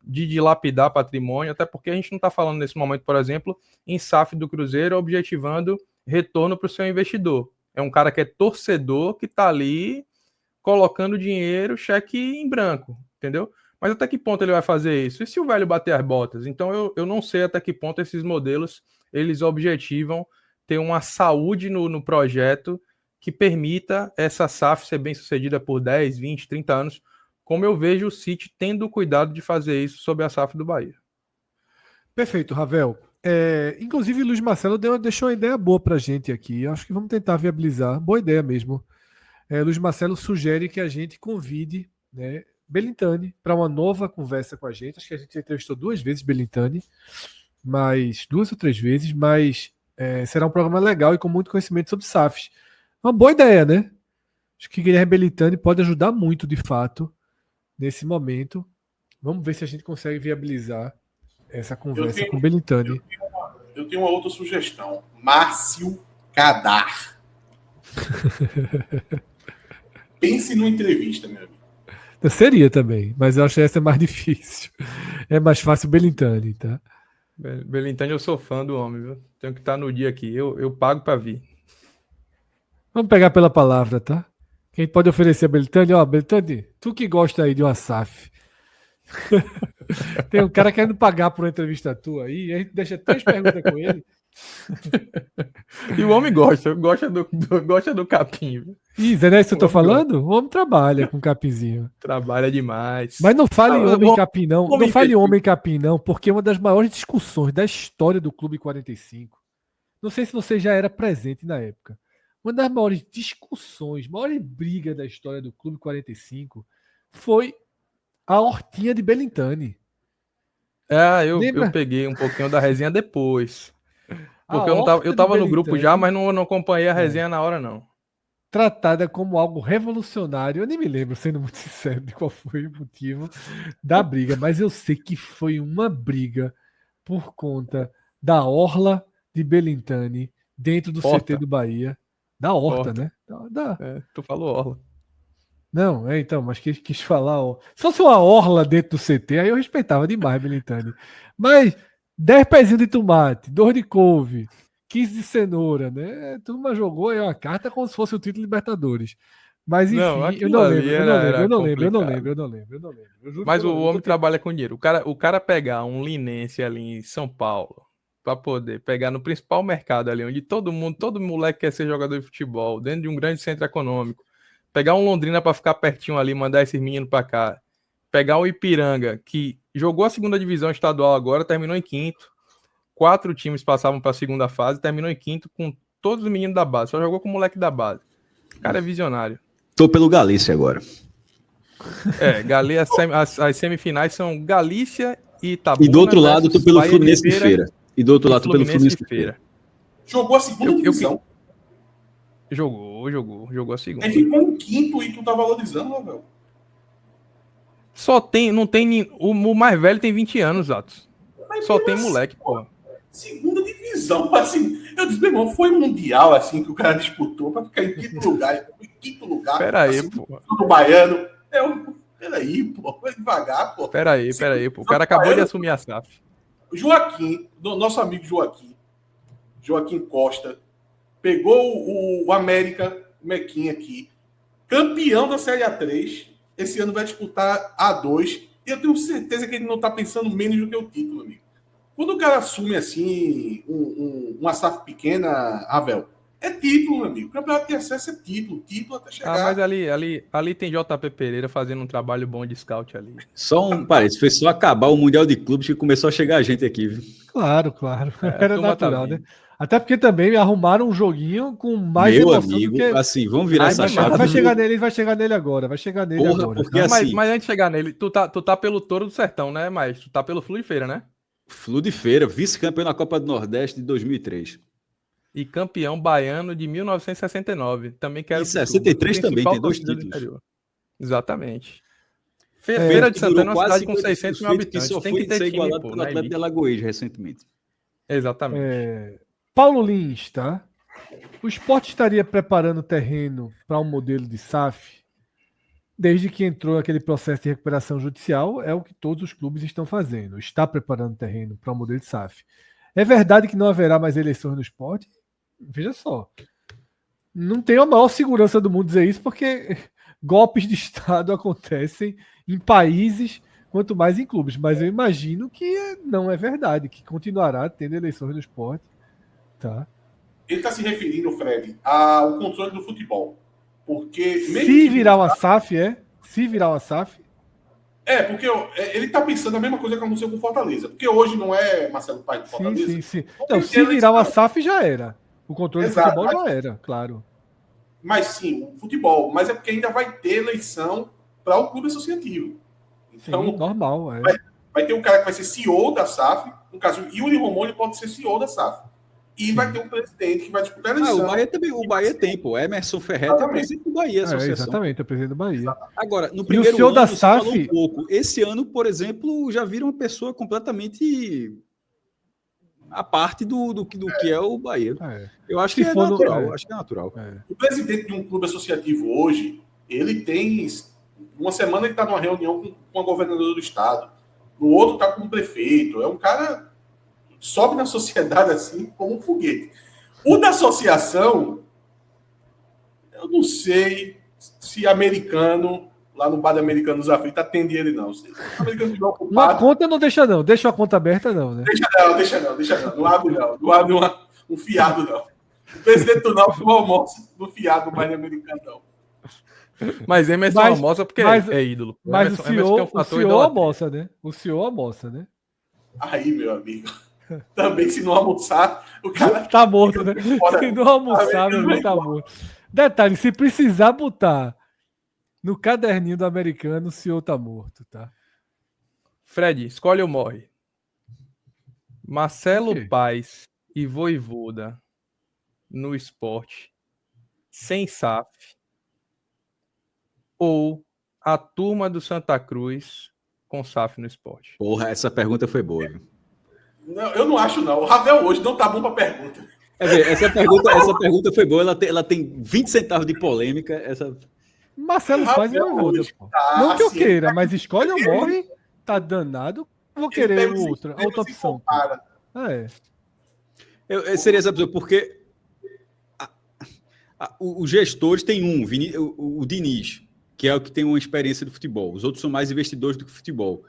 de dilapidar patrimônio, até porque a gente não está falando nesse momento, por exemplo, em SAF do Cruzeiro objetivando retorno para o seu investidor. É um cara que é torcedor, que está ali colocando dinheiro, cheque em branco, entendeu? Mas até que ponto ele vai fazer isso? E se o velho bater as botas? Então eu não sei até que ponto esses modelos eles objetivam ter uma saúde no projeto que permita essa SAF ser bem sucedida por 10, 20, 30 anos, como eu vejo o City tendo o cuidado de fazer isso sob a SAF do Bahia. Perfeito, Ravel. Inclusive, o Luiz Marcelo deixou uma ideia boa para a gente aqui. Acho que vamos tentar viabilizar. Boa ideia mesmo. Luiz Marcelo sugere que a gente convide, né, Belintani para uma nova conversa com a gente. Acho que a gente entrevistou 2 vezes Belintani, mas 2 ou 3 vezes, mas será um programa legal e com muito conhecimento sobre SAFs. Uma boa ideia, né? Acho que Guilherme Belintani pode ajudar muito, de fato, nesse momento. Vamos ver se a gente consegue viabilizar essa conversa com o Belintani. Eu tenho uma outra sugestão. Márcio Kadar. Pense numa entrevista, meu amigo. Seria também, mas eu acho que essa é mais difícil. É mais fácil o Belintani, tá? Belintani, eu sou fã do homem, viu? Tenho que estar no dia aqui. Eu pago para vir. Vamos pegar pela palavra, tá? Quem pode oferecer a Belintani? Belintani, tu que gosta aí de uma SAF. Tem um cara querendo pagar por uma entrevista tua aí, e a gente deixa 3 perguntas com ele. E o homem gosta do capim. Isso, é isso que eu tô falando? O homem trabalha com capinzinho. Trabalha demais. Mas não fale homem capim, não. Não fale homem capim, não, porque é uma das maiores discussões da história do Clube 45. Não sei se você já era presente na época. Uma das maiores discussões, maiores brigas da história do Clube 45 foi a hortinha de Belintani. Eu peguei um pouquinho da resenha depois. Porque eu tava no grupo já, mas não acompanhei a resenha na hora, não. Tratada como algo revolucionário. Eu nem me lembro, sendo muito sincero, de qual foi o motivo da briga, mas eu sei que foi uma briga por conta da orla de Belintani dentro do CT do Bahia. Da horta, né? Tu falou orla. Não, então, mas quis falar. Se fosse uma orla dentro do CT, aí eu respeitava demais Belintani. Mas 10 pezinhos de tomate, 2 de couve, 15 de cenoura, né? Turma jogou aí uma carta como se fosse o título de Libertadores. Mas enfim, eu não lembro. Mas o homem trabalha com dinheiro. O cara pegar um linense ali em São Paulo para poder pegar no principal mercado ali, onde todo moleque quer ser jogador de futebol, dentro de um grande centro econômico, pegar um Londrina para ficar pertinho ali, mandar esses meninos para cá, pegar o Ipiranga, que jogou a 2ª divisão estadual agora, terminou em 5º, 4 times passavam para a segunda fase, terminou em 5º com todos os meninos da base, só jogou com o moleque da base. O cara é visionário. Tô pelo Galícia agora. As semifinais são Galícia e Itabuna. E do outro lado, tô pelo Bahia Fluminense de Feira. E do outro lado, tô pelo Fluminense de Feira. Jogou a segunda divisão. Jogou a segunda. Aí ficou em quinto e tu tá valorizando, velho. O mais velho tem 20 anos, Atos. Só tem moleque, porra. Segunda divisão, assim, eu disse, meu irmão, foi mundial, assim, que o cara disputou pra ficar em quinto lugar. Pera aí, assim, porra. Do Baiano. Peraí, pô, vai devagar, pô. Peraí, pô. O cara acabou de assumir a SAF. Joaquim, nosso amigo Joaquim Costa, pegou o América, o Mequinha aqui, campeão da Série A3, esse ano vai disputar A2, e eu tenho certeza que ele não tá pensando menos do que o título, amigo. Quando o cara assume, assim, uma SAF pequena, Ravel, é título, meu amigo. O campeonato de acesso é título até chegar. Mas ali tem JP Pereira fazendo um trabalho bom de scout ali. Parece, foi só acabar o Mundial de Clubes que começou a chegar a gente aqui, viu? Claro. Era natural, né? Até porque também arrumaram um joguinho com mais Meu emoção amigo, do que... assim, vamos virar essa chave. Vai chegar nele agora. Porra, porque tá? assim... Mas antes de chegar nele, tu tá pelo Touro do Sertão, né? Mas tu tá pelo Flu de Feira, né? Flu de Feira, vice-campeão na Copa do Nordeste de 2003. E campeão baiano de 1969. Também quero. E 63 também, tem 2 títulos. Exatamente. Feira de Santana é uma cidade com 600 mil que habitantes. só Tem foi que ter ser time, igualado pô, pelo na Atlético de Alagoas recentemente. Exatamente. Paulo Lins, tá? O Sport estaria preparando o terreno para um modelo de SAF desde que entrou aquele processo de recuperação judicial, é o que todos os clubes estão fazendo. Está preparando o terreno para um modelo de SAF. É verdade que não haverá mais eleições no Sport? Veja só. Não tenho a maior segurança do mundo dizer isso, porque golpes de Estado acontecem em países, quanto mais em clubes. Mas eu imagino que não é verdade, que continuará tendo eleições no Sport. Tá. Ele está se referindo, Fred, ao controle do futebol. Porque se virar uma SAF, Se virar uma SAF? Porque ele está pensando a mesma coisa que aconteceu com o Fortaleza. Porque hoje não é Marcelo Paes do Fortaleza. Sim. Então, se virar uma SAF, já era. O controle do futebol já era, claro. Mas sim, o futebol. Mas é porque ainda vai ter eleição para o clube associativo. Então, sim, normal. Vai ter um cara que vai ser CEO da SAF. No caso, Yuri Romoli pode ser CEO da SAF. E vai ter um presidente que vai disputar a eleição. O Bahia tem, pô. Emerson Ferretti é o presidente do Bahia, exatamente, é o presidente do Bahia. Agora, no primeiro ano, da SAF... falou um pouco. Esse ano, por exemplo, já vira uma pessoa completamente a parte do que é o Bahia. Eu acho que é natural. O presidente de um clube associativo hoje, ele tem... Uma semana ele está numa reunião com a governadora do estado. No outro está com o prefeito. É um cara... sobe na sociedade assim como um foguete. O da associação, eu não sei se americano, lá no bar americano dos aflitos, atende ele, não. Uma conta não deixa, não. Deixa a conta aberta, não, né? Deixa não. Não abre, não. Não abre um fiado, não. O presidente do Náutico não almoça no fiado do bar americano, não. Mas Emerson almoça porque é ídolo. Mas o CEO almoça, né? O CEO almoça, né? Aí, meu amigo. Também, se não almoçar, o cara... tá morto, né? Se não almoçar, meu amigo, tá morto. Detalhe, se precisar botar no caderninho do americano, o senhor tá morto, tá? Fred, escolhe ou morre. Marcelo Paes e Vojvoda no Sport sem SAF ou a turma do Santa Cruz com SAF no Sport? Porra, essa pergunta foi boa. Não, eu não acho, não. O Ravel hoje não tá bom pra pergunta. Essa pergunta foi boa. Ela tem 20 centavos de polêmica. Marcelo Paes é Vojvoda, pô. Não que eu queira, mas escolhe ou morre, tá danado. Vou querer outra opção. Seria essa pessoa, porque os gestores têm o Diniz, que é o que tem uma experiência do futebol. Os outros são mais investidores do que futebol.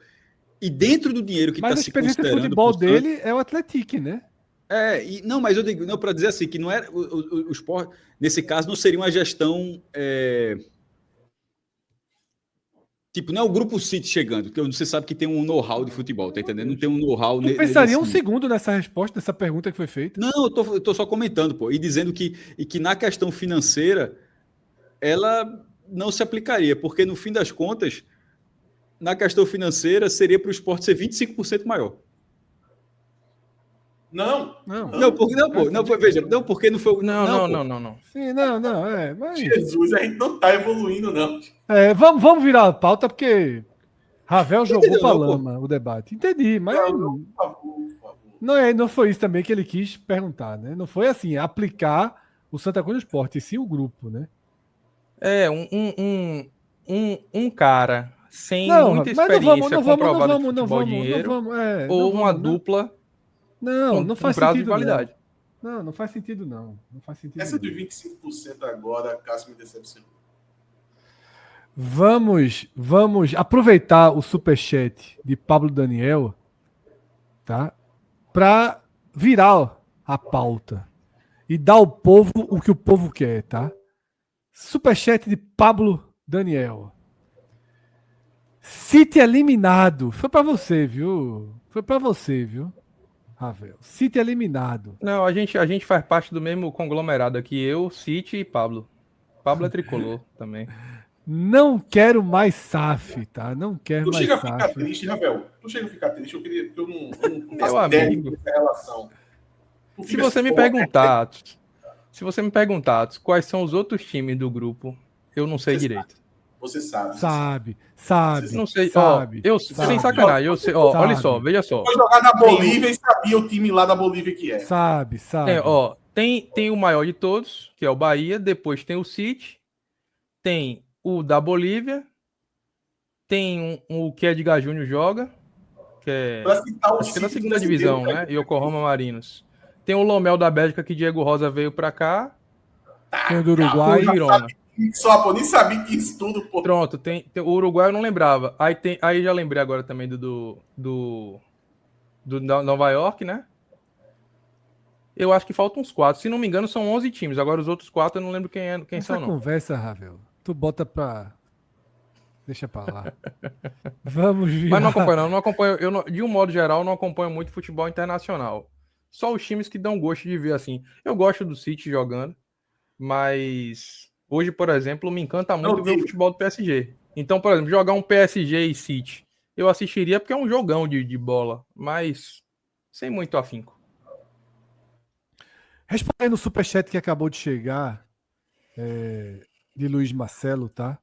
E dentro do dinheiro que está se considerando... Mas a experiência de futebol dele é o Atlético, né? Mas eu digo, para dizer assim, que não era o Sport, nesse caso, não seria uma gestão Tipo, não é o Grupo City chegando, porque você sabe que tem um know-how de futebol, tá entendendo? Não tem um know-how... Tu pensaria um segundo nessa resposta, nessa pergunta que foi feita? Não, eu tô só comentando, pô, e dizendo que na questão financeira, ela não se aplicaria, porque no fim das contas, na questão financeira, seria para o esporte ser 25% maior. Não. Porque não foi... Não. Sim, não, mas... Jesus, a gente não tá evoluindo, não. Vamos virar a pauta, porque Ravel jogou pra não, lama o debate. Entendi, mas Não, por favor. não foi isso também que ele quis perguntar, né? Não foi assim, aplicar o Santa Cruz no Esporte, e sim o grupo, né? Um cara sem Não, muita mas experiência comprovada de futebol dinheiro, ou uma não. dupla Não com faz prazo de sentido, validade. não faz sentido, não. Não faz sentido. Essa de 25% agora, Cássio me decepcionou. Vamos aproveitar o superchat de Pablo Daniel, tá? Para virar a pauta e dar ao povo o que o povo quer, tá? Superchat de Pablo Daniel. City eliminado. Foi para você, viu? Ravel. City eliminado. Não, a gente faz parte do mesmo conglomerado aqui, eu, City e Pablo. Pablo é tricolor também. Não quero mais SAF, tá? Não quero mais SAF. Tu chega a ficar triste, Ravel? Tu chega a ficar triste? Eu não faço Meu ideia amigo. dessa relação. Se você me perguntar quais são os outros times do grupo, eu não sei direito. Você sabe. Sabe. Não sei, sabe. Sem sacanagem, eu sei, olha só, veja só. Foi jogar na Bolívia e sabia o time lá da Bolívia que é. Sabe. Tem o maior de todos, que é o Bahia, depois tem o City, tem o da Bolívia, tem o que Edgar Júnior joga, que é, acho que é da segunda divisão, né? Yokohama Marinos. Tem o Lomel da Bélgica, que Diego Rosa veio pra cá. Tem o do Uruguai. Só, nem sabia que isso tudo, pô. Pronto, tem o Uruguai eu não lembrava. Aí já lembrei agora também do Nova York, né? Eu acho que faltam uns 4. Se não me engano, são 11 times. Agora os outros 4 eu não lembro quem Essa são, não. conversa, Ravel, tu bota pra... Deixa pra lá. Vamos virar... Mas não acompanho. De um modo geral, não acompanho muito futebol internacional. Só os times que dão gosto de ver assim. Eu gosto do City jogando, mas hoje, por exemplo, me encanta muito ver o futebol do PSG. Então, por exemplo, jogar um PSG e City, eu assistiria porque é um jogão de bola, mas sem muito afinco. Respondendo o superchat que acabou de chegar, de Luiz Marcelo, tá?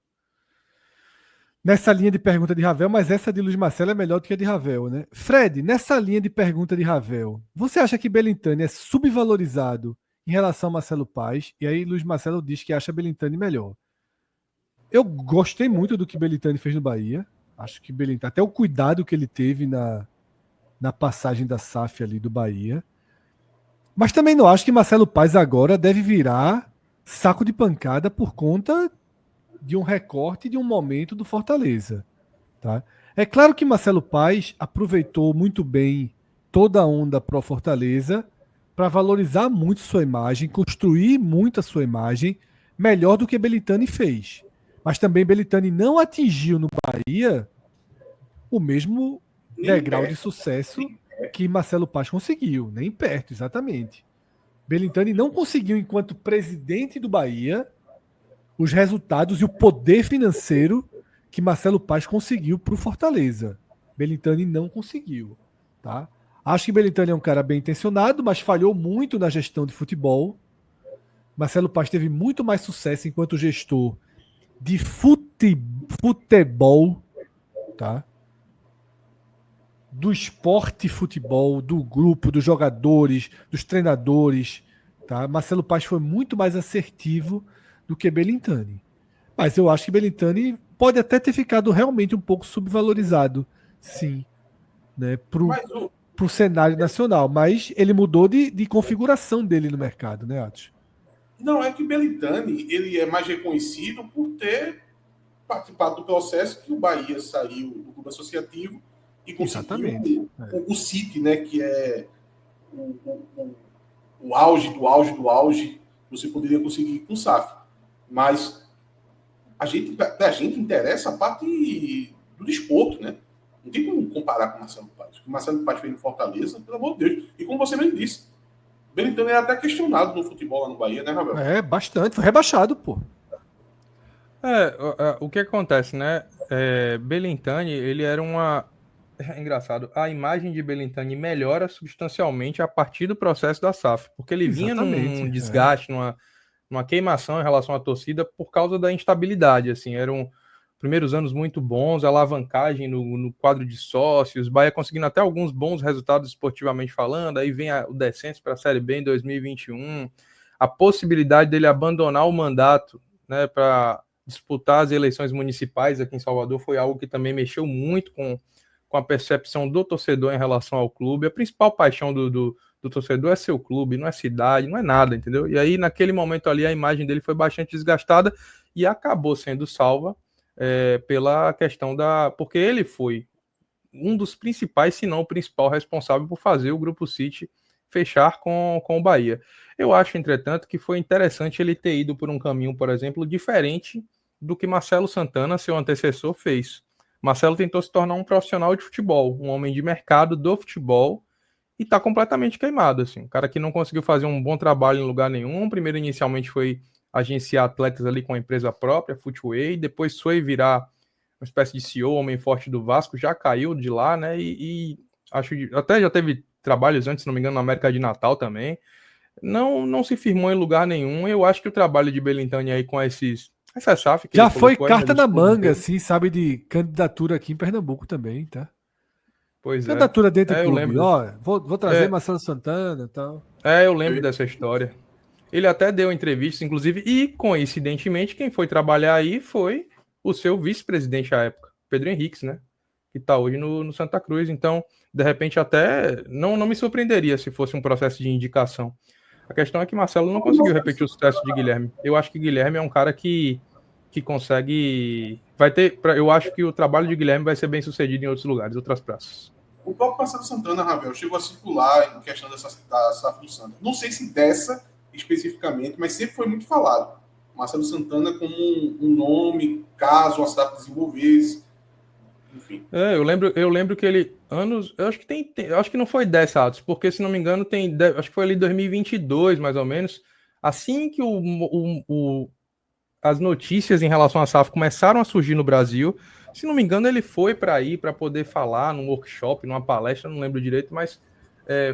Nessa linha de pergunta de Ravel, mas essa de Luiz Marcelo é melhor do que a de Ravel, né? Fred, nessa linha de pergunta de Ravel, você acha que Belintani é subvalorizado em relação a Marcelo Paes? E aí Luiz Marcelo diz que acha Belintani melhor. Eu gostei muito do que Belintani fez no Bahia. Acho que Belintani, até o cuidado que ele teve na passagem da SAF ali do Bahia. Mas também não acho que Marcelo Paes agora deve virar saco de pancada por conta de um recorte de um momento do Fortaleza. Tá? É claro que Marcelo Paes aproveitou muito bem toda a onda pro Fortaleza para valorizar muito sua imagem, construir muito a sua imagem, melhor do que Belintani fez. Mas também Belintani não atingiu no Bahia o mesmo degrau de sucesso que Marcelo Paes conseguiu, nem perto, exatamente. Belintani não conseguiu, enquanto presidente do Bahia, os resultados e o poder financeiro que Marcelo Paes conseguiu para o Fortaleza. Belintani não conseguiu. Tá? Acho que Belintani é um cara bem intencionado, mas falhou muito na gestão de futebol. Marcelo Paes teve muito mais sucesso enquanto gestor de futebol, tá? Do esporte futebol, do grupo, dos jogadores, dos treinadores. Tá? Marcelo Paes foi muito mais assertivo do que Belintani. Mas eu acho que Belintani pode até ter ficado realmente um pouco subvalorizado, sim, né, pro cenário nacional. Mas ele mudou de configuração dele no mercado, né, Atos? Não, é que Belintani ele é mais reconhecido por ter participado do processo que o Bahia saiu do clube associativo e conseguiu o City, né, que é o auge do auge do auge, você poderia conseguir com o SAF. Mas a gente interessa a parte do desporto, né? Não tem como comparar com o Marcelo Paes. O que o Marcelo Paes fez no Fortaleza, pelo amor de Deus. E como você mesmo disse, Belintani era até questionado no futebol lá no Bahia, né, Ravel? Bastante. Foi rebaixado, pô. O que acontece, né? Belintani, ele era uma... É engraçado, a imagem de Belintani melhora substancialmente a partir do processo da SAF, porque ele vinha num desgaste, numa queimação em relação à torcida por causa da instabilidade, assim, eram primeiros anos muito bons, alavancagem no quadro de sócios, Bahia conseguindo até alguns bons resultados esportivamente falando, aí vem o descenso para a Série B em 2021, a possibilidade dele abandonar o mandato, né, para disputar as eleições municipais aqui em Salvador foi algo que também mexeu muito com a percepção do torcedor em relação ao clube. A principal paixão do torcedor é seu clube, não é cidade, não é nada, entendeu? E aí, naquele momento ali, a imagem dele foi bastante desgastada e acabou sendo salva pela questão porque ele foi um dos principais, se não o principal responsável por fazer o Grupo City fechar com o Bahia. Eu acho, entretanto, que foi interessante ele ter ido por um caminho, por exemplo, diferente do que Marcelo Santana, seu antecessor, fez. Marcelo tentou se tornar um profissional de futebol, um homem de mercado do futebol, e está completamente queimado, assim. Um cara que não conseguiu fazer um bom trabalho em lugar nenhum. Primeiro, inicialmente, foi agenciar atletas ali com a empresa própria, Footway, depois foi virar uma espécie de CEO, homem forte do Vasco, já caiu de lá, né? E acho que até já teve trabalhos antes, se não me engano, na América de Natal também. Não se firmou em lugar nenhum. Eu acho que o trabalho de Belintani aí com essa SAF que já foi carta aí, na manga, assim, sabe, de candidatura aqui em Pernambuco também, tá? Pois candidatura dentro do eu clube. lembro. Ó, vou trazer Marcelo Santana e tal. Eu lembro dessa história. Ele até deu entrevistas, inclusive, e coincidentemente, quem foi trabalhar aí foi o seu vice-presidente à época, Pedro Henriques, né? Que tá hoje no Santa Cruz. Então, de repente, até não me surpreenderia se fosse um processo de indicação. A questão é que Marcelo não conseguiu repetir o sucesso de Guilherme. Eu acho que Guilherme é um cara que consegue. Eu acho que o trabalho de Guilherme vai ser bem sucedido em outros lugares, outras praças. O próprio Marcelo Santana, Ravel, chegou a circular em questão da SAF do Santa. Não sei se dessa especificamente, mas sempre foi muito falado. Marcelo Santana como um nome, caso a SAF desenvolvesse. Enfim. Eu lembro que ele eu acho que eu acho que não foi 10 atos, porque se não me engano acho que foi ali 2022 mais ou menos, assim que as notícias em relação à SAF começaram a surgir no Brasil, se não me engano ele foi para aí para poder falar num workshop, numa palestra, não lembro direito, mas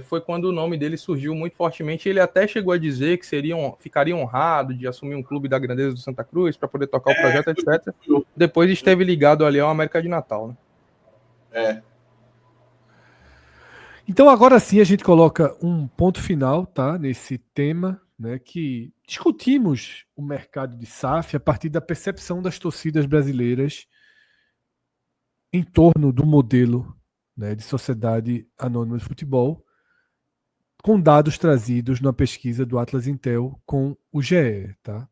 foi quando o nome dele surgiu muito fortemente. Ele até chegou a dizer que ficaria honrado de assumir um clube da grandeza do Santa Cruz para poder tocar o projeto, etc. Depois esteve ligado ali ao América de Natal, né? Então agora sim a gente coloca um ponto final, tá, nesse tema, né, que discutimos o mercado de SAF a partir da percepção das torcidas brasileiras em torno do modelo, né, de sociedade anônima de futebol, com dados trazidos na pesquisa do Atlas Intel com o GE, tá?